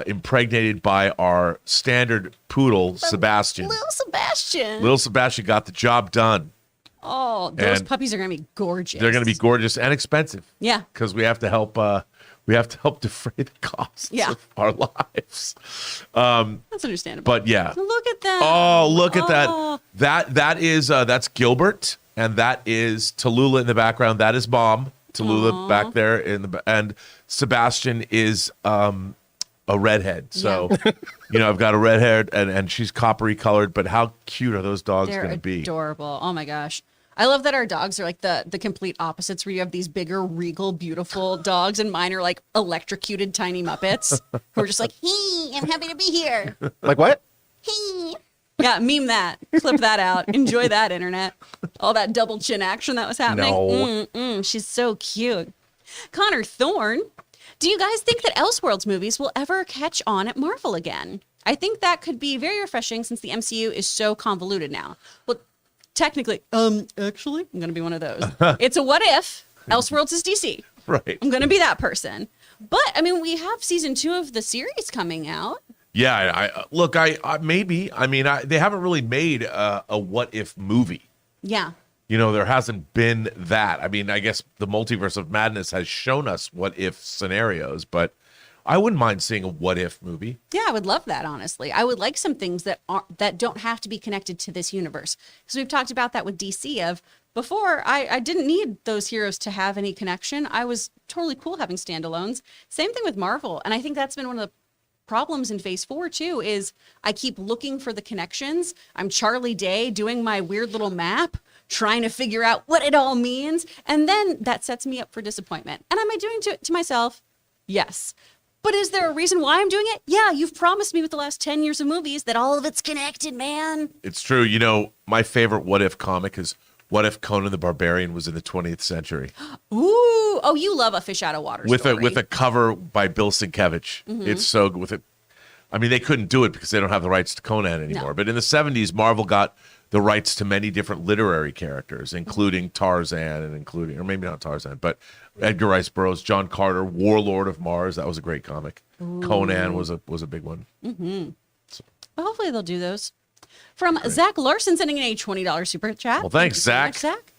impregnated by our standard poodle, Sebastian. Little Sebastian. Little Sebastian got the job done. Oh, those And puppies are going to be gorgeous. They're going to be gorgeous and expensive. Yeah. Because we have to help defray the costs of our lives. That's understandable. But yeah. Look at that. Oh, look at Oh. that. That's Gilbert, and that is Tallulah in the background. That is Mom. Tallulah back there and Sebastian is a redhead. So, I've got a redhead and she's coppery colored, but how cute are those dogs going to be? They're adorable. Oh my gosh. I love that our dogs are like the complete opposites, where you have these bigger, regal, beautiful dogs, and mine are like electrocuted tiny Muppets who are just like, hey, I'm happy to be here. Like what? Hey. Yeah, meme that. Clip that out. Enjoy that, internet. All that double chin action that was happening. No. She's so cute. Connor Thorne, do you guys think that Elseworlds movies will ever catch on at Marvel again? I think that could be very refreshing since the MCU is so convoluted now. Well, technically, actually, I'm going to be one of those. It's a what if. Elseworlds is DC. Right. I'm going to be that person. But I mean, we have season 2 of the series coming out. Yeah, I look, I maybe. I mean, they haven't really made a what if movie. Yeah. You know, there hasn't been that. I mean, I guess the Multiverse of Madness has shown us what if scenarios, but I wouldn't mind seeing a what if movie. Yeah, I would love that, honestly. I would like some things that don't have to be connected to this universe. Because we've talked about that with DC of before, I didn't need those heroes to have any connection. I was totally cool having standalones. Same thing with Marvel. And I think that's been one of the problems in phase 4 too, is I keep looking for the connections. I'm Charlie Day doing my weird little map, trying to figure out what it all means. And then that sets me up for disappointment. And am I doing it to myself? Yes. But is there a reason why I'm doing it? Yeah, you've promised me with the last 10 years of movies that all of it's connected, man. It's true. You know, my favorite what if comic is What If Conan the Barbarian was in the 20th century? Ooh, oh, you love a fish out of water story. With a cover by Bill Sienkiewicz. It's so good with it. I mean, they couldn't do it because they don't have the rights to Conan anymore. No. But in the 70s, Marvel got the rights to many different literary characters, including Tarzan and including, or maybe not Tarzan, but Edgar Rice Burroughs, John Carter, Warlord of Mars. That was a great comic. Conan was a big one. Well, hopefully they'll do those. From Zach Larson sending in a $20 super chat. Well, thanks, Thank you so Zach. much, Zach.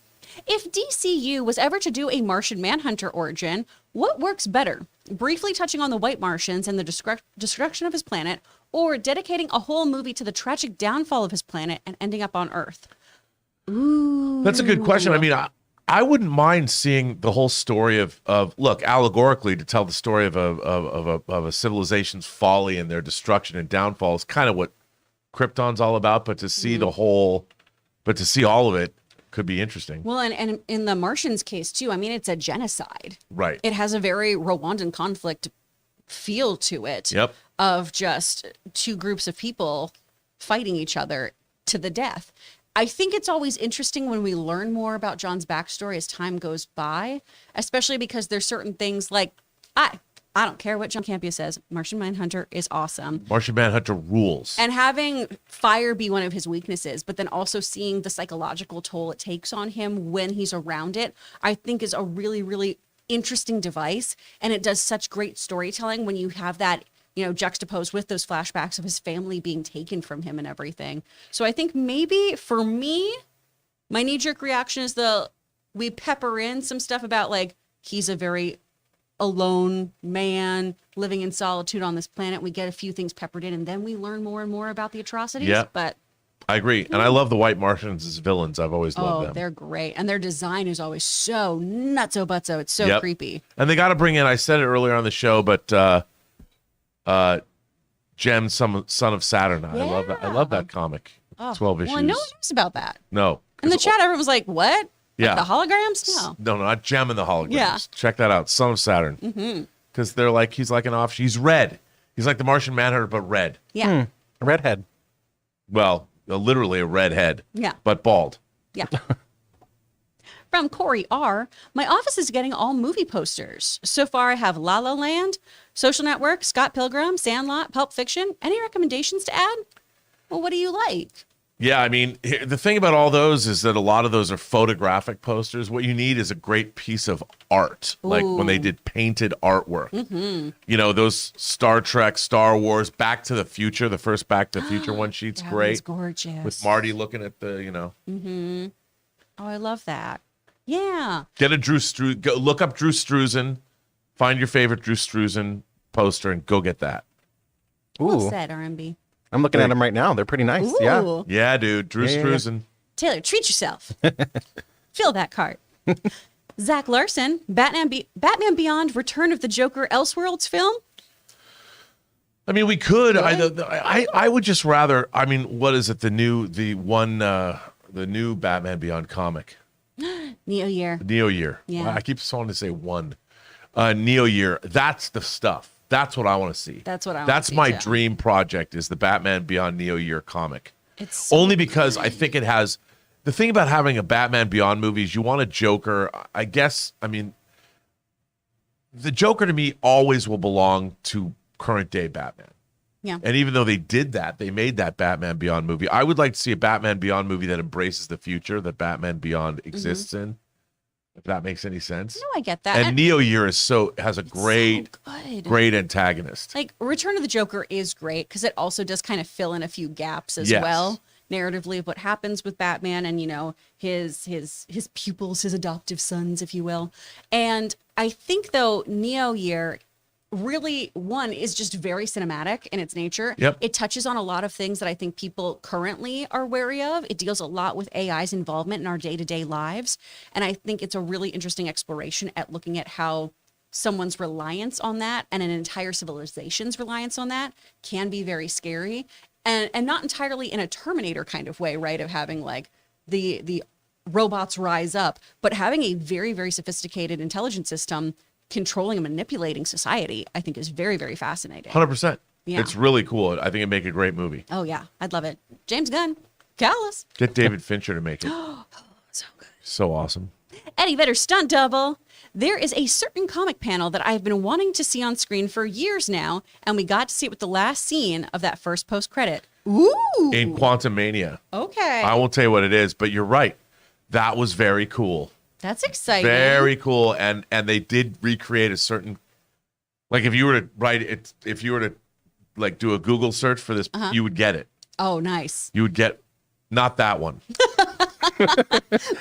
If DCU was ever to do a Martian Manhunter origin, what works better? Briefly touching on the White Martians and the destruction of his planet, or dedicating a whole movie to the tragic downfall of his planet and ending up on Earth? Ooh. That's a good question. I mean, I wouldn't mind seeing the whole story of look, allegorically, to tell the story of a civilization's folly and their destruction and downfall is kind of what Krypton's all about. But to see to see all of it could be interesting. Well, and in the Martians case too, I mean, it's a genocide. Right. It has a very Rwandan conflict feel to it. Yep. Of just two groups of people fighting each other to the death. I think it's always interesting when we learn more about John's backstory as time goes by, especially because there's certain things like, I don't care what John Campea says, Martian Manhunter is awesome. Martian Manhunter rules. And having fire be one of his weaknesses, but then also seeing the psychological toll it takes on him when he's around it, I think is a really, really interesting device. And it does such great storytelling when you have that, you know, juxtaposed with those flashbacks of his family being taken from him and everything. So I think maybe for me, my knee-jerk reaction is we pepper in some stuff about like, he's a very alone man living in solitude on this planet. We get a few things peppered in and then we learn more and more about the atrocities. Yeah. But I agree. And I love the White Martians as villains. I've always loved them. they're great. And their design is always so nutso-butso. It's so creepy. And they got to bring in, I said it earlier on the show, but Jem, Son of Saturn. I love that. I love that comic. 12 issues. Well, no one knows about that. No. In the chat, everyone was like, what? Yeah. Like the holograms? No. No, not Jem and the holograms. Yeah. Check that out. Son of Saturn. Because they're like, he's like an offshoot. He's red. He's like the Martian Manhunter, but red. Yeah. A redhead. Well, literally a redhead. Yeah. But bald. Yeah. From Corey R. My office is getting all movie posters. So far, I have La La Land, Social Network, Scott Pilgrim, Sandlot, Pulp Fiction. Any recommendations to add? Well, what do you like? Yeah, I mean, the thing about all those is that a lot of those are photographic posters. What you need is a great piece of art, like when they did painted artwork. You know, those Star Trek, Star Wars, Back to the Future, the first Back to the Future one sheet's That great. one's gorgeous. With Marty looking at the, you know. Oh, I love that. Yeah. Get a go look up Drew Struzan, find your favorite Drew Struzan poster, and go get that. Well Ooh. said, RMB. I'm looking at them right now. They're pretty nice. Yeah. Ooh. Yeah, dude. Drew Struzan. Taylor, treat yourself. Fill that cart. Zach Larson, Batman Beyond, Return of the Joker, Elseworlds film. I mean, we could. I would just rather. I mean, what is it? The new Batman Beyond comic. Neo Year. Neo Year. Yeah. I keep wanting to say one. Neo Year. That's the stuff. That's what I want to see. That's what I want That's to see, my too. dream project is the Batman Beyond Neo Year comic. It's so Only because I think it has the thing about having a Batman Beyond movie is you want a Joker. I guess, I mean, the Joker to me always will belong to current day Batman. Yeah. And even though they did that, they made that Batman Beyond movie. I would like to see a Batman Beyond movie that embraces the future that Batman Beyond exists in. if that makes any sense. No, I get that. And Neo Year has a great, so good. great antagonist. Like Return of the Joker is great because it also does kind of fill in a few gaps as Yes. well, narratively, of what happens with Batman and, you know, his pupils, his adoptive sons, if you will. And I think though Neo Year really, one, is just very cinematic in its nature. Yep. It touches on a lot of things that I think people currently are wary of. It deals a lot with AI's involvement in our day-to-day lives. And I think it's a really interesting exploration at looking at how someone's reliance on that and an entire civilization's reliance on that can be very scary. And not entirely in a Terminator kind of way, right? Of having like the robots rise up, but having a very, very sophisticated intelligence system controlling and manipulating society, I think is very, very fascinating. 100%. Yeah. It's really cool. I think it'd make a great movie. Oh yeah, I'd love it. James Gunn, Callus. Get David Fincher to make it. So good. So awesome. Eddie Vedder stunt double. There is a certain comic panel that I've been wanting to see on screen for years now, and we got to see it with the last scene of that first post-credit. Ooh. In Quantum Mania. Okay. I won't tell you what it is, but you're right. That was very cool. That's exciting. Very cool. And they did recreate a certain, like if you were to write it, if you were to like do a Google search for this, you would get it. Oh, nice. You would get, not that one.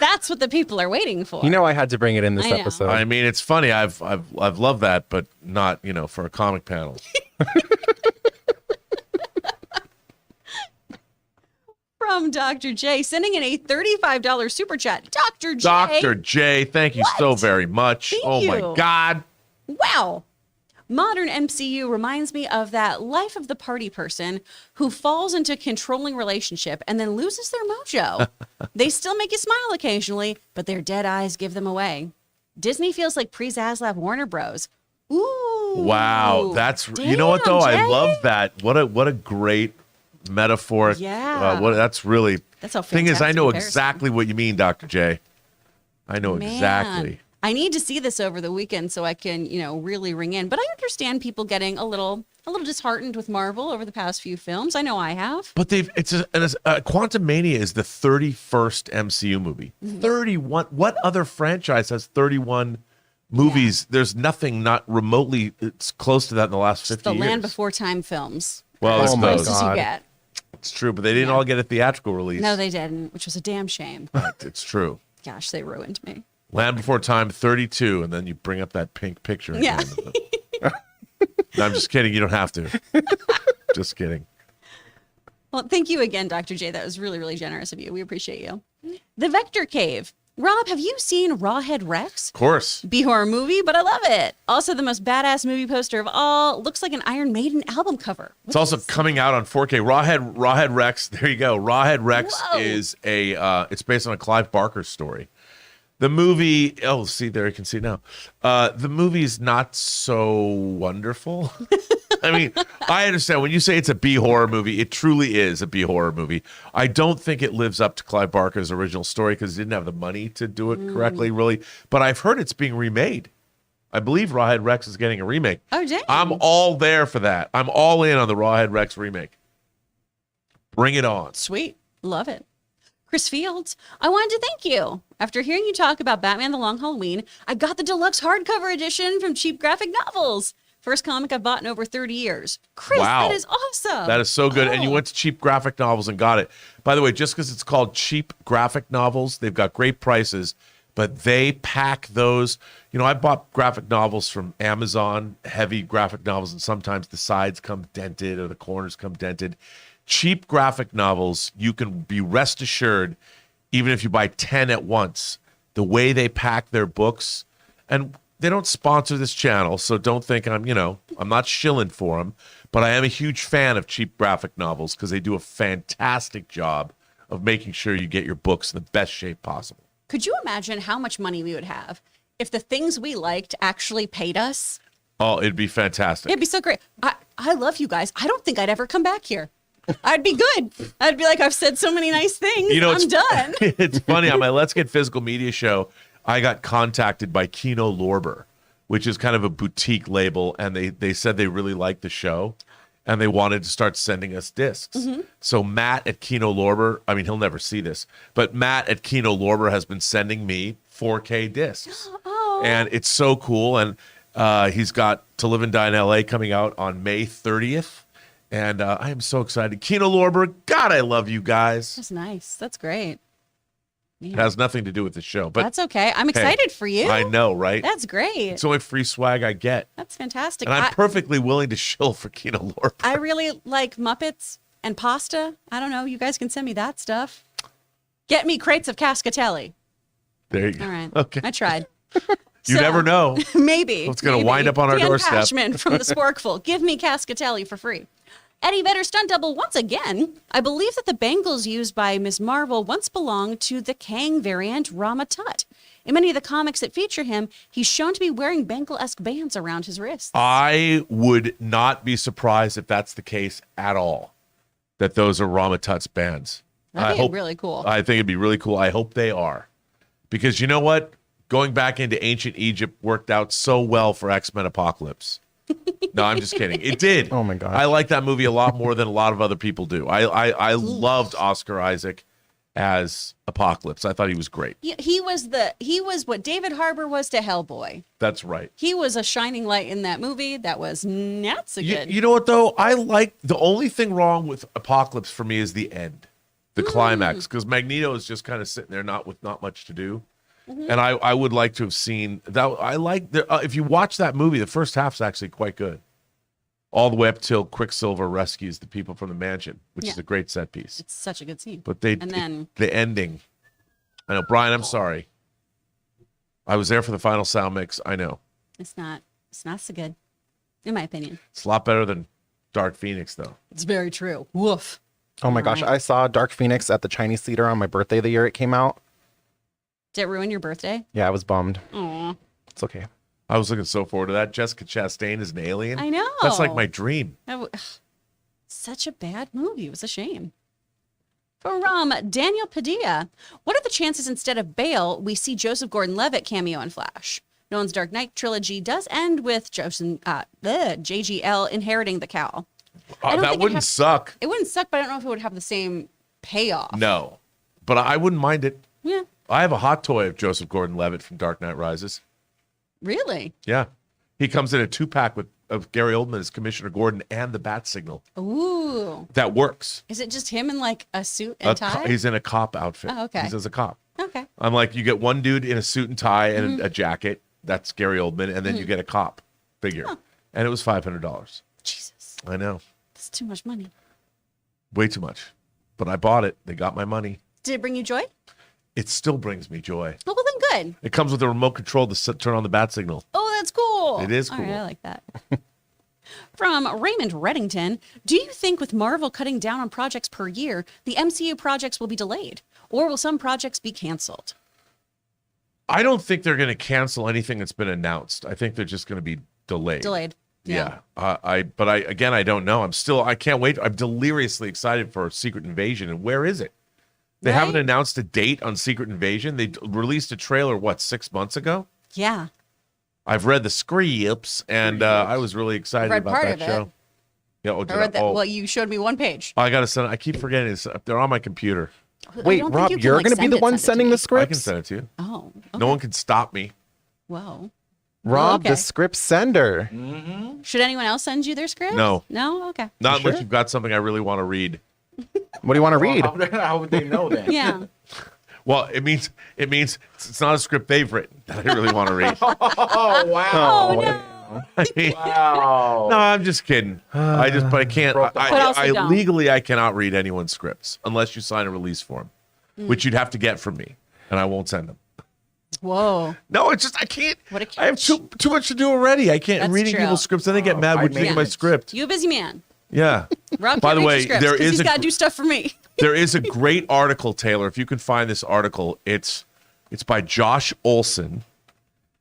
That's what the people are waiting for. You know, I had to bring it in this I know. episode. I mean, it's funny. I've loved that, but not, for a comic panel. From Dr. J, sending in a $35 super chat. Dr. J. Dr. J, thank you so very much. Thank oh my you. God. Wow. Modern MCU reminds me of that life of the party person who falls into a controlling relationship and then loses their mojo. They still make you smile occasionally, but their dead eyes give them away. Disney feels like pre-Zaslav Warner Bros. Ooh. Wow. That's, you know what though? Damn, I Jay. love that. What a great metaphor. Yeah. That's really, That's a thing is, I fantastic know comparison. exactly what you mean, Dr. J. I know Man. exactly. I need to see this over the weekend so I can, really ring in. But I understand people getting a little disheartened with Marvel over the past few films. I know I have. But Quantum Mania is the 31st MCU movie. Mm-hmm. 31. What other franchise has 31 movies? There's nothing not remotely it's close to that in the last 50 The years. Land Before Time films. Well, As it's my close those. as you God. get. It's true, but they didn't Yeah. all get a theatrical release. No, they didn't, which was a damn shame. It's true. Gosh, they ruined me. Land Before Time 32, and then you bring up that pink picture. Yeah. No, I'm just kidding. You don't have to. Just kidding. Well, thank you again, Dr. J. That was really, really generous of you. We appreciate you. The Vector Cave. Rob, have you seen Rawhead Rex? Of course. B-horror movie, but I love it. Also, the most badass movie poster of all. Looks like an Iron Maiden album cover. It's also coming out on 4K. Rawhead Rex. There you go. Rawhead Rex Whoa. is it's based on a Clive Barker story. The movie, see there, you can see now. The movie is not so wonderful. I mean, I understand when you say it's a B-horror movie, it truly is a B-horror movie. I don't think it lives up to Clive Barker's original story because he didn't have the money to do it correctly, really. But I've heard it's being remade. I believe Rawhead Rex is getting a remake. Oh, dang. I'm all there for that. I'm all in on the Rawhead Rex remake. Bring it on. Sweet. Love it. Chris Fields, I wanted to thank you. After hearing you talk about Batman the Long Halloween, I got the deluxe hardcover edition from Cheap Graphic Novels. First comic I've bought in over 30 years. Chris, Wow. that is awesome. That is so good. And you Oh. went to Cheap Graphic Novels and got it. By the way, just because it's called Cheap Graphic Novels, they've got great prices, but they pack those. I bought graphic novels from Amazon, heavy graphic novels, and sometimes the sides come dented or the corners come dented. Cheap graphic novels, you can be rest assured, even if you buy 10 at once, the way they pack their books, and they don't sponsor this channel, so don't think I'm not shilling for them, but I am a huge fan of cheap graphic novels because they do a fantastic job of making sure you get your books in the best shape possible. Could you imagine how much money we would have if the things we liked actually paid us? Oh, it'd be fantastic. It'd be so great. I love you guys. I don't think I'd ever come back here. I'd be good. I'd be like, I've said so many nice things. I'm done. It's funny. On my Let's Get Physical Media show, I got contacted by Kino Lorber, which is kind of a boutique label, and they said they really liked the show. and they wanted to start sending us discs. So Matt at Kino Lorber, I mean, he'll never see this, but Matt at Kino Lorber has been sending me 4K discs. And it's so cool. And he's got To Live and Die in LA coming out on May 30th. And I am so excited. Kino Lorber, God, I love you guys. That's nice. That's great. It has nothing to do with the show, but That's okay. I'm excited for you. I know, right? That's great. It's the only free swag I get. That's fantastic. And I'm perfectly willing to shill for Kino Lorber. I really like Muppets and pasta. I don't know. You guys can send me that stuff. Get me crates of Cascatelli. There you go. All right. Okay. I tried. You never know. Maybe. It's gonna wind up on our Dan doorstep. Pashman from the Sporkful. Give me Cascatelli for free. Eddie Vedder stunt double once again. I believe that the bangles used by Ms. Marvel once belonged to the Kang variant Rama Tut. In many of the comics that feature him, he's shown to be wearing bangle-esque bands around his wrists. I would not be surprised if that's the case at all, that those are Rama Tut's bands. That'd be really cool. I think it'd be really cool. I hope they are. Because you know what? Going back into ancient Egypt worked out so well for X-Men Apocalypse. No, I'm just kidding. It did. Oh my God. I like that movie a lot more than a lot of other people do. I loved Oscar Isaac as Apocalypse. I thought he was great. He was what David Harbour was to Hellboy. That's right. He was a shining light in that movie. That was not so good. You know what though? I like the only thing wrong with Apocalypse for me is the end, the climax, because Magneto is just kind of sitting there not much to do. And I would like to have seen that. I like if you watch that movie, the first half's actually quite good, all the way up till Quicksilver rescues the people from the mansion, which is a great set piece. It's such a good scene. But and then the ending. I know, Brian. I'm sorry. I was there for the final sound mix. I know it's not so good, in my opinion. it's a lot better than Dark Phoenix, though. It's very true. Woof. Oh my gosh, I saw Dark Phoenix at the Chinese Theater on my birthday the year it came out. Did it ruin your birthday? Yeah, I was bummed. Aw. It's okay. I was looking so forward to that. Jessica Chastain as an alien. I know. That's like my dream. Such a bad movie. It was a shame. From Daniel Padilla, what are the chances instead of Bale, we see Joseph Gordon-Levitt cameo in Flash? Nolan's Dark Knight trilogy does end with JGL inheriting the cowl. That wouldn't suck. It wouldn't suck, but I don't know if it would have the same payoff. No, but I wouldn't mind it. Yeah. I have a hot toy of Joseph Gordon-Levitt from Dark Knight Rises. Really? Yeah. He comes in a 2-pack of Gary Oldman as Commissioner Gordon and the Bat Signal. Ooh. That works. Is it just him in like a suit and tie? He's in a cop outfit. Oh, okay. He's as a cop. Okay. I'm like, you get one dude in a suit and tie and a jacket. That's Gary Oldman. And then you get a cop figure. Huh. And it was $500. Jesus. I know. That's too much money. Way too much. But I bought it. They got my money. Did it bring you joy? It still brings me joy. Oh, well, then good. It comes with a remote control to turn on the bat signal. Oh, that's cool. It is All cool. right, I like that. From Raymond Reddington, do you think with Marvel cutting down on projects per year, the MCU projects will be delayed? Or will some projects be canceled? I don't think they're going to cancel anything that's been announced. I think they're just going to be delayed. Delayed. Yeah. I don't know. I can't wait. I'm deliriously excited for Secret Invasion. And where is it? They Right? haven't announced a date on Secret Invasion. They released a trailer, 6 months ago? Yeah. I've read the scripts, and I was really excited Read about part that of it. show. Yeah, I read that. Well, you showed me one page. I got to send it. I keep forgetting. They're on my computer. I Wait, don't think Rob, you can, you're like, going to be send the it, one send it to sending me. the I can scripts? send it to you. Oh. Okay. No one can stop me. Whoa. Rob, Okay. the script sender. Should anyone else send you their scripts? No. No? Okay. Not sure? unless you've got something I really want to read. What do you want to read? How would they know that? Yeah. Well, it means it's not a script they've written that I really want to read. Oh wow! Oh, no. I mean, Wow! no, I'm just kidding. But I can't. Broke the But also I don't. legally I cannot read anyone's scripts unless you sign a release form, which you'd have to get from me, and I won't send them. Whoa. No, it's just I can't. What a I have too much to do already. I can't. That's reading true. people's scripts, then they get mad. I What do you think of my manage. script? You a busy man. Yeah. Rob By can't the read your way, scripts there 'cause is he's a got to do stuff for me. There is a great article, Taylor. If you can find this article, it's by Josh Olson,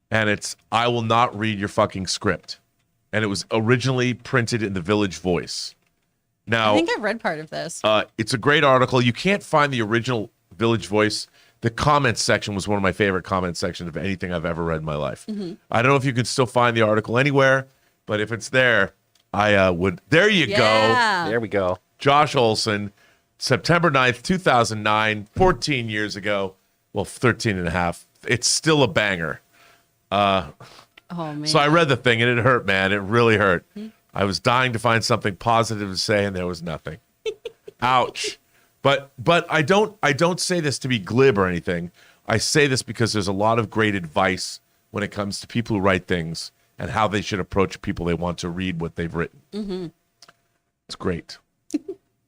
and it's "I will not read your fucking script," and it was originally printed in the Village Voice. Now, I think I've read part of this. it's a great article. You can't find the original Village Voice. The comments section was one of my favorite comment sections of anything I've ever read in my life. I don't know if you can still find the article anywhere, but if it's there, I would. There you go. Yeah. There we go. Josh Olson, September 9th, 2009, 14 years ago. Well, 13 and a half. It's still a banger. Oh man. So I read the thing and it hurt, man. It really hurt. I was dying to find something positive to say and there was nothing. Ouch. But I don't say this to be glib or anything. I say this because there's a lot of great advice when it comes to people who write things and how they should approach people they want to read what they've written. Mm-hmm. It's great.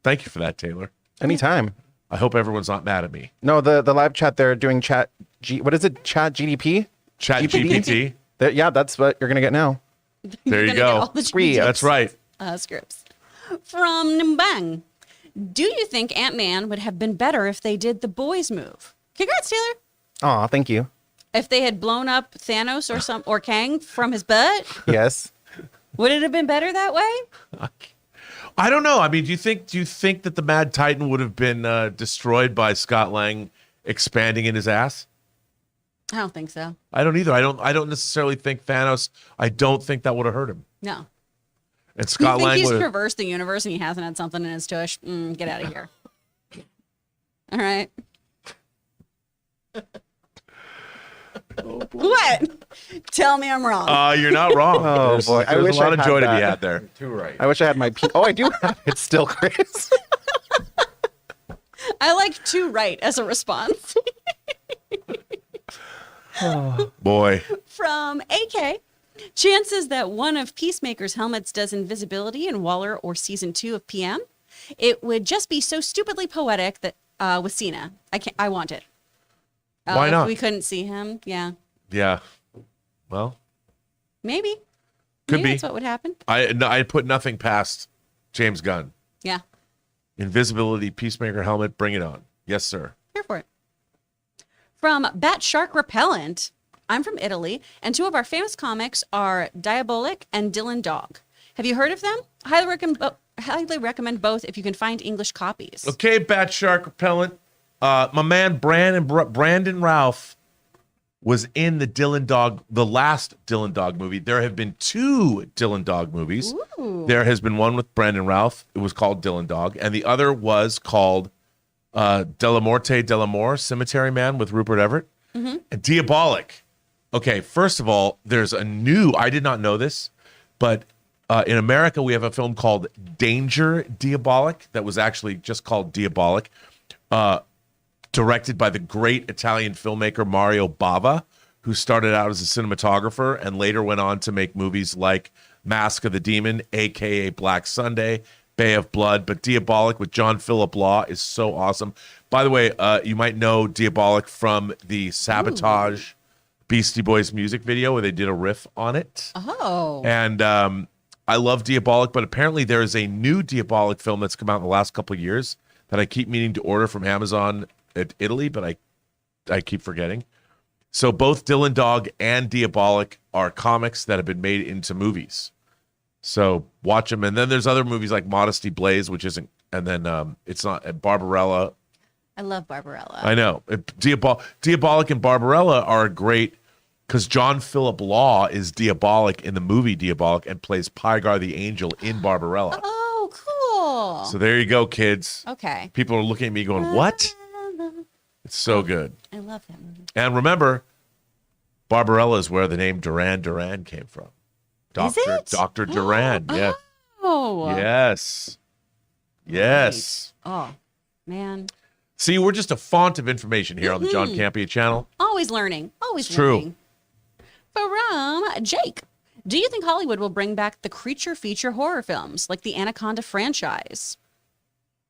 Thank you for that, Taylor. Anytime. I hope everyone's not mad at me. No, the live chat, they're doing what is it? Chat GDP? Chat GPT. Yeah, that's what you're going to get now. There you Gonna get all go. the Free. GDPs. That's right. Scripts. From Nimbang. Do you think Ant-Man would have been better if they did the boys move? Congrats, Taylor. Aw, thank you. If they had blown up Thanos or Kang from his butt, Yes. would it have been better that way? I don't know. I mean, do you think that the Mad Titan would have been destroyed by Scott Lang expanding in his ass? I don't think so. I don't either. I don't necessarily think Thanos. I don't think that would have hurt him. No. And You Scott think Lang he's would have. traversed the universe and he hasn't had something in his tush? Get out of here. All right. What? Tell me I'm wrong. You're not wrong. Oh, there's, boy. I There's wish a lot I of had joy to be that. had there. Too right. I wish I had my Oh, I do have it still, Chris. I like to write as a response. Boy. From AK. Chances that one of Peacemaker's helmets does invisibility in Waller or season 2 of PM. It would just be so stupidly poetic that with Cena. I want it. Why not? If we couldn't see him. Yeah. Yeah. Well, Maybe. Could Maybe be. that's what would happen. I put nothing past James Gunn. Yeah. Invisibility, Peacemaker helmet, bring it on. Yes, sir. Here for it. From Bat Shark Repellent. I'm from Italy, and two of our famous comics are Diabolic and Dylan Dog. Have you heard of them? Highly recommend both if you can find English copies. Okay, Bat Shark Repellent. My man Brandon Routh was in the last Dylan Dog movie. There have been 2 Dylan Dog movies. Ooh. There has been one with Brandon Routh. It was called Dylan Dog, and the other was called Della Morte Delamore, Cemetery Man with Rupert Everett. Mm-hmm. And Diabolic. Okay, first of all, there's a new, I did not know this, but in America, we have a film called Danger Diabolic that was actually just called Diabolic, directed by the great Italian filmmaker Mario Bava, who started out as a cinematographer and later went on to make movies like Mask of the Demon, a.k.a. Black Sunday, Bay of Blood. But Diabolic with John Philip Law is so awesome. By the way, you might know Diabolic from the Sabotage Beastie Boys music video where they did a riff on it. Oh. And I love Diabolic, but apparently there is a new Diabolic film that's come out in the last couple of years that I keep meaning to order from Amazon at Italy, but I keep forgetting. So both Dylan Dog and Diabolic are comics that have been made into movies. So watch them. And then there's other movies like Modesty Blaze, which isn't, and then it's not, Barbarella. I love Barbarella. I know. Diabolic and Barbarella are great because John Philip Law is Diabolic in the movie Diabolic and plays Pygar the Angel in Barbarella. Oh, cool. So there you go, kids. Okay. People are looking at me going, what? It's so good. I love that movie. And remember, Barbarella is where the name Duran Duran came from. Is it? Dr. Duran. Yeah. Oh. Yes. Yes. Right. Oh, man. See, we're just a font of information here on the John Campea channel. Always learning. Always It's true. learning. From Jake. Do you think Hollywood will bring back the creature feature horror films like the Anaconda franchise?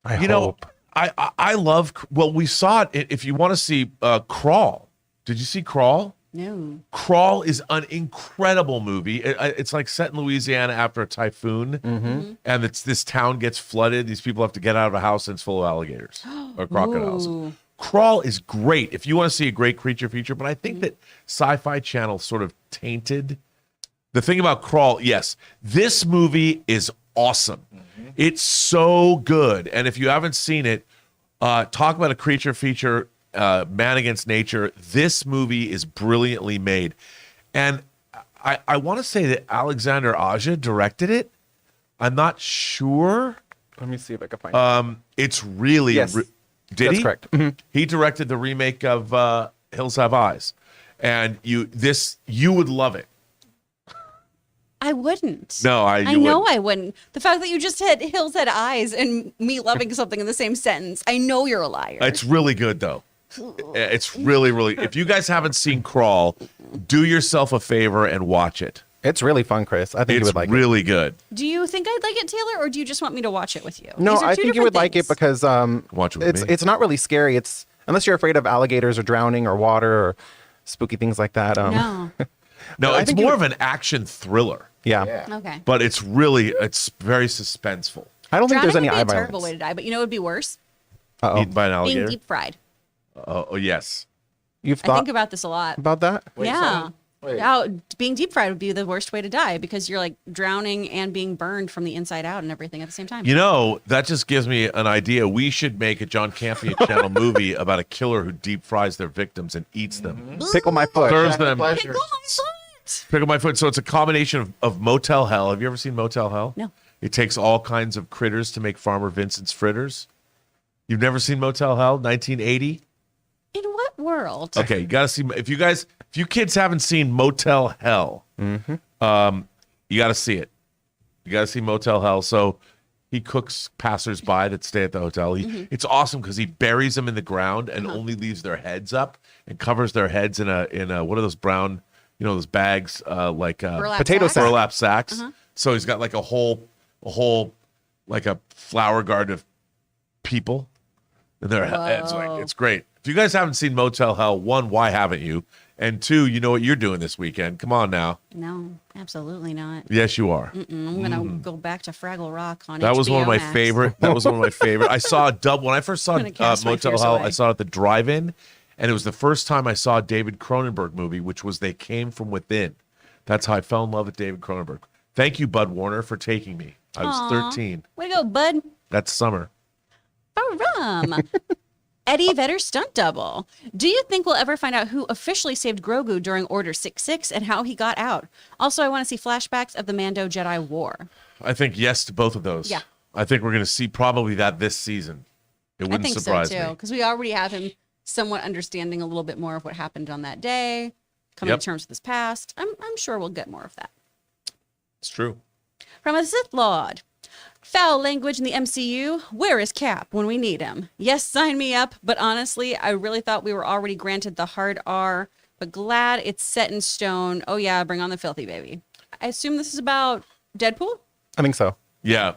I You know, hope. I love, well, we saw it. If you want to see Crawl, did you see Crawl? No. Crawl is an incredible movie. It's like set in Louisiana after a typhoon, and this town gets flooded. These people have to get out of a house and it's full of alligators or crocodiles. Ooh. Crawl is great if you want to see a great creature feature, but I think that Sci-Fi Channel sort of tainted the thing about Crawl. Yes, this movie is awesome. It's so good, and if you haven't seen it, talk about a creature feature. Man Against Nature. This movie is brilliantly made. And I want to say that Alexander Aja directed it, I'm not sure. Let me see if I can find it. It's really Yes, did that's he? correct. Mhm. He directed the remake of Hills Have Eyes, and you would love it. I wouldn't. No, I you know wouldn't. I wouldn't. The fact that you just had Hills Had Eyes and me loving something in the same sentence, I know you're a liar. It's really good though. It's really, really. If you guys haven't seen Crawl, do yourself a favor and watch it. It's really fun, Chris. I think you It's would like it. really good. Do you think I'd like it, Taylor, or do you just want me to watch it with you? No, These are I two think you different would like it things. because Watch it with me. it's not really scary. It's unless you're afraid of alligators or drowning or water or spooky things like that. No. No, I it's think you more would- of an action thriller, Yeah. Okay. but it's very suspenseful. I don't think there's Drowning any would be eye a terrible way violence. to die, but you know what would be worse? Uh-oh. Eaten by an Being alligator. deep fried. Oh, yes. You've I thought think about this a lot. about that? Yeah. Wait. Being deep fried would be the worst way to die because you're like drowning and being burned from the inside out and everything at the same time. You know, that just gives me an idea. We should make a John Campea channel movie about a killer who deep fries their victims and eats them. Pickle my foot. Serves them. Pickle my foot. Pickle my foot. So it's a combination of Motel Hell. Have you ever seen Motel Hell? No. It takes all kinds of critters to make Farmer Vincent's fritters. You've never seen Motel Hell? 1980? In what world? Okay, you gotta see. If you kids haven't seen Motel Hell, you gotta see it. You gotta see Motel Hell. So he cooks passersby that stay at the hotel. It's awesome because he buries them in the ground and only leaves their heads up and covers their heads in a what are those brown, those bags like Burlap potato sack? sack. burlap sacks. So he's got like a whole like a flower garden of people. And it's great. If you guys haven't seen Motel Hell, one, why haven't you? And two, you know what you're doing this weekend. Come on now. No, absolutely not. Yes, you are. I'm gonna go back to Fraggle Rock on That was one of HBO my Max. favorite. That was one of my favorite. I saw a dub when I first saw gonna cast my Motel fears Hell. away. I saw it at the drive-in, and it was the first time I saw a David Cronenberg movie, which was They Came From Within. That's how I fell in love with David Cronenberg. Thank you, Bud Warner, for taking me. I was 13. Way to go, bud. That's summer. Barum. Eddie Vedder stunt double. Do you think we'll ever find out who officially saved Grogu during Order 66 and how he got out? Also, I want to see flashbacks of the Mando Jedi War. I think yes to both of those. Yeah. I think we're going to see probably that this season. It I wouldn't think surprise so too, me. because we already have him somewhat understanding a little bit more of what happened on that day, coming Yep. to terms with his past. I'm sure we'll get more of that. It's true. From a Sith Lord. Foul language in the MCU. Where is Cap when we need him? Yes, sign me up. But honestly, I really thought we were already granted the hard R, but glad it's set in stone. Oh yeah, bring on the filthy baby. I assume this is about Deadpool? I think so. Yeah.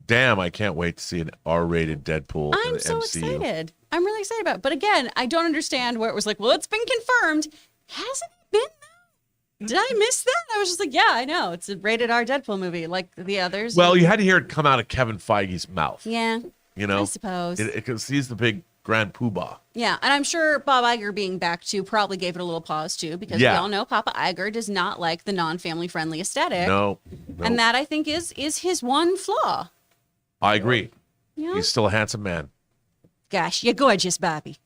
Damn, I can't wait to see an R-rated Deadpool in I'm the so MCU. excited. I'm really excited about it. But again, I don't understand where it was like, well, it's been confirmed. Hasn't it been though? Did I miss that? I was just like, yeah, I know. It's a rated R Deadpool movie like the others. Well, you had to hear it come out of Kevin Feige's mouth. yeah, You know? I suppose. Because he's the big grand poobah. Yeah, and I'm sure Bob Iger being back too probably gave it a little pause too, because Yeah. we all know Papa Iger does not like the non-family friendly aesthetic. No. And that I think is his one flaw. I agree. Yeah. He's still a handsome man. Gosh, you're gorgeous, Bobby.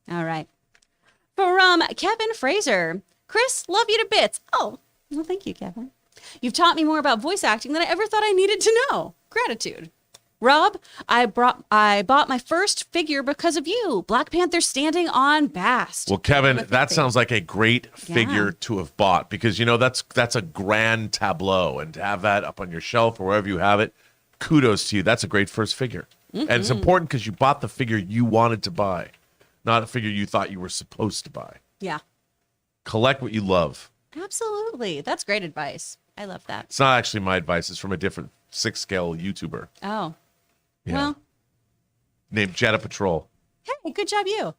All right. From Kevin Fraser. Kris, love you to bits. Oh, well, thank you, Kevin. You've taught me more about voice acting than I ever thought I needed to know. Gratitude. Rob, I bought my first figure because of you. Black Panther standing on Bast. Well, Kevin, that sounds like a great figure Yeah. to have bought because, that's a grand tableau. And to have that up on your shelf or wherever you have it, kudos to you. That's a great first figure. And it's important because you bought the figure you wanted to buy, not a figure you thought you were supposed to buy. Yeah, Collect what you love. absolutely. That's great advice. I love that. It's not actually my advice. It's from a different 6-scale YouTuber Oh, Yeah. well, named Jetta Patrol. hey, good job, you.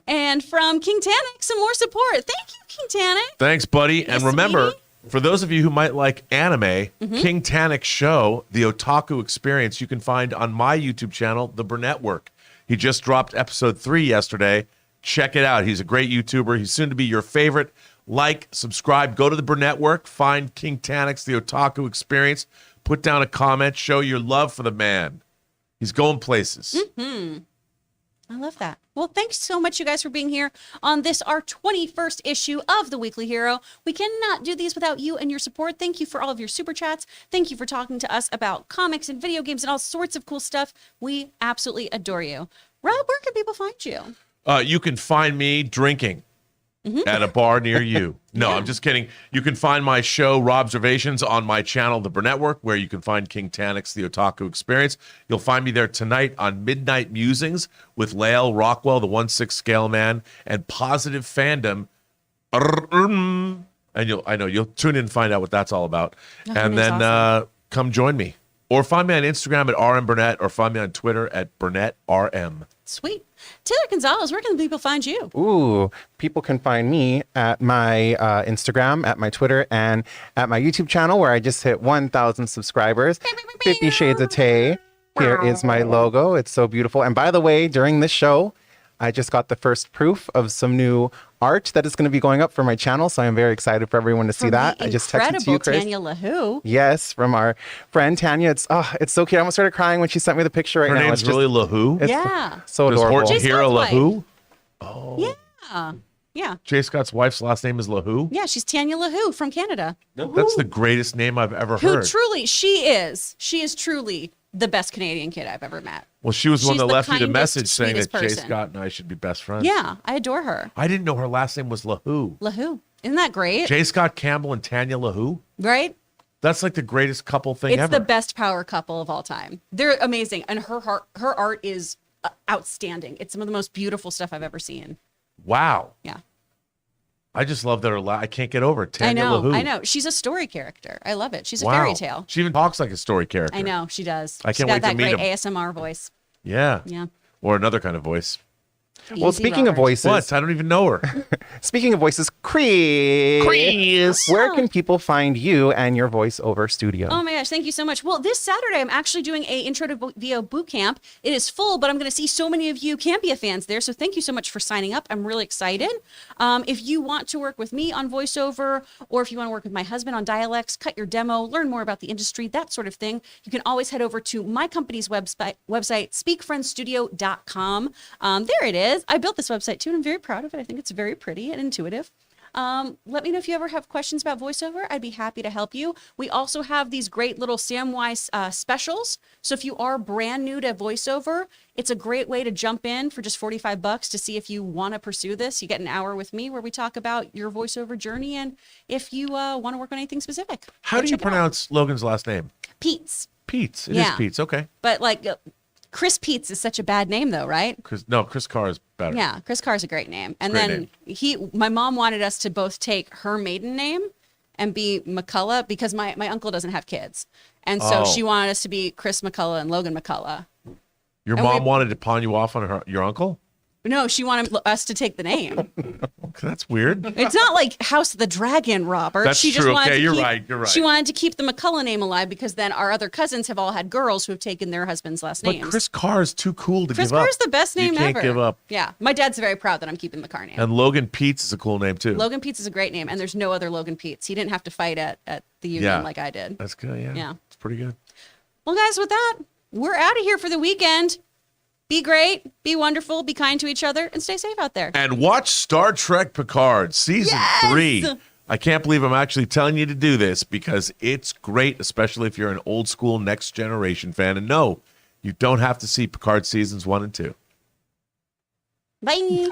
And from King Tannic, some more support. Thank you, King Tannic. Thanks, buddy. And Yes, remember, sweetie. for those of you who might like anime, King Tannic Show, the Otaku Experience, you can find on my YouTube channel, The Burnett Work. He just dropped episode 3 yesterday. Check it out. He's a great YouTuber. He's soon to be your favorite. Like, subscribe, go to The Burnett Work, find King Tannic's The Otaku Experience, put down a comment, show your love for the man. He's going places. I love that. Well, thanks so much, you guys, for being here on this, our 21st issue of The Weekly Hero. We cannot do these without you and your support. Thank you for all of your super chats. Thank you for talking to us about comics and video games and all sorts of cool stuff. We absolutely adore you. Rob, where can people find you? You can find me drinking at a bar near you. No, I'm just kidding. You can find my show, Robservations, on my channel, The Burnett Work, where you can find King Tanic's The Otaku Experience. You'll find me there tonight on Midnight Musings with Lael Rockwell, the 1/6 scale man, and Positive Fandom. And you'll tune in and find out what that's all about. That And is then awesome. come join me. Or find me on Instagram at RMBurnett, or find me on Twitter at BurnettRM. Sweet. Taylor Gonzalez, where can people find you? Ooh, people can find me at my Instagram, at my Twitter, and at my YouTube channel where I just hit 1,000 subscribers. 50 Shades of Tay. Here is my logo. It's so beautiful. And by the way, during this show, I just got the first proof of some new art that is going to be going up for my channel. So I'm very excited for everyone to see that. I just texted to you, Kris. Tanya LaHoo. Yes, from our friend Tanya. It's so cute. I almost started crying when she sent me the picture right Her now. name's It's just- really LaHoo? it's Yeah. so Does adorable. Horton Jason Hero Scott's LaHoo? Yeah. Yeah. Jay Scott's wife's last name is LaHoo? Yeah, she's Tanya LaHoo from Canada. That's the greatest name I've ever Who heard. truly, she is truly the best Canadian kid I've ever met. Well, she was the one She's that the left me the kindest, message saying that sweetest Jay person. Scott and I should be best friends. Yeah, I adore her. I didn't know her last name was LaHoo. LaHoo. Isn't that great? Jay Scott Campbell and Tanya LaHoo? Right? That's like the greatest couple thing It's ever. the best power couple of all time. They're amazing. And her art is outstanding. It's some of the most beautiful stuff I've ever seen. Wow. Yeah. I just love that I can't get over it. Tanya I know. LaHoo. I know. She's a story character. I love it. She's a Wow. fairy tale. She even talks like a story character. I know. She does. I She's can't got wait to that meet great him. ASMR voice. Yeah. Yeah. Or another kind of voice. Well, Easy, speaking of Robert. voices, What? I don't even know her. speaking of voices, Kris, where can people find you and your voiceover studio? Oh my gosh, thank you so much. Well, this Saturday, I'm actually doing a Intro to VO boot camp. It is full, but I'm going to see so many of you Campea fans there. So thank you so much for signing up. I'm really excited. If you want to work with me on voiceover, or if you want to work with my husband on dialects, cut your demo, learn more about the industry, that sort of thing, you can always head over to my company's website, speakfriendstudio.com. There it is. I built this website too, and I'm very proud of it. I think it's very pretty and intuitive. Let me know if you ever have questions about voiceover. I'd be happy to help you. We also have these great little Samwise specials. So if you are brand new to voiceover, it's a great way to jump in for just $45 to see if you want to pursue this. You get an hour with me where we talk about your voiceover journey and if you want to work on anything specific. How Go do you check it out. pronounce Logan's last name? Pete's? Pete's. It is Yeah. Pete's. Okay. But like Chris Pete's is such a bad name though, right? Chris Carr is better. Yeah, Chris Carr's a great name. And Great then my mom wanted us to both take her maiden name and be McCullough because my uncle doesn't have kids. And so Oh. she wanted us to be Chris McCullough and Logan McCullough. Your And mom we- wanted to pawn you off on your uncle? No, she wanted us to take the name. That's weird. It's not like House of the Dragon, Robert. That's she just true. wanted Okay, to you're keep, right, you're right. She wanted to keep the McCullough name alive because then our other cousins have all had girls who have taken their husband's last But names. Chris Carr is too cool to Chris give up. Carr's the best name you can't ever. give up. Yeah, my dad's very proud that I'm keeping the Carr name. And Logan Pete's is a cool name too. Logan Pete's is a great name, and there's no other Logan Pete's. He didn't have to fight at the union like I did. That's good. Yeah. Yeah. It's pretty good. Well, guys, with that, we're out of here for the weekend. Be great, be wonderful, be kind to each other, and stay safe out there. And watch Star Trek Picard season 3. I can't believe I'm actually telling you to do this because it's great, especially if you're an old school Next Generation fan. And no, you don't have to see Picard seasons 1 and 2. Bye.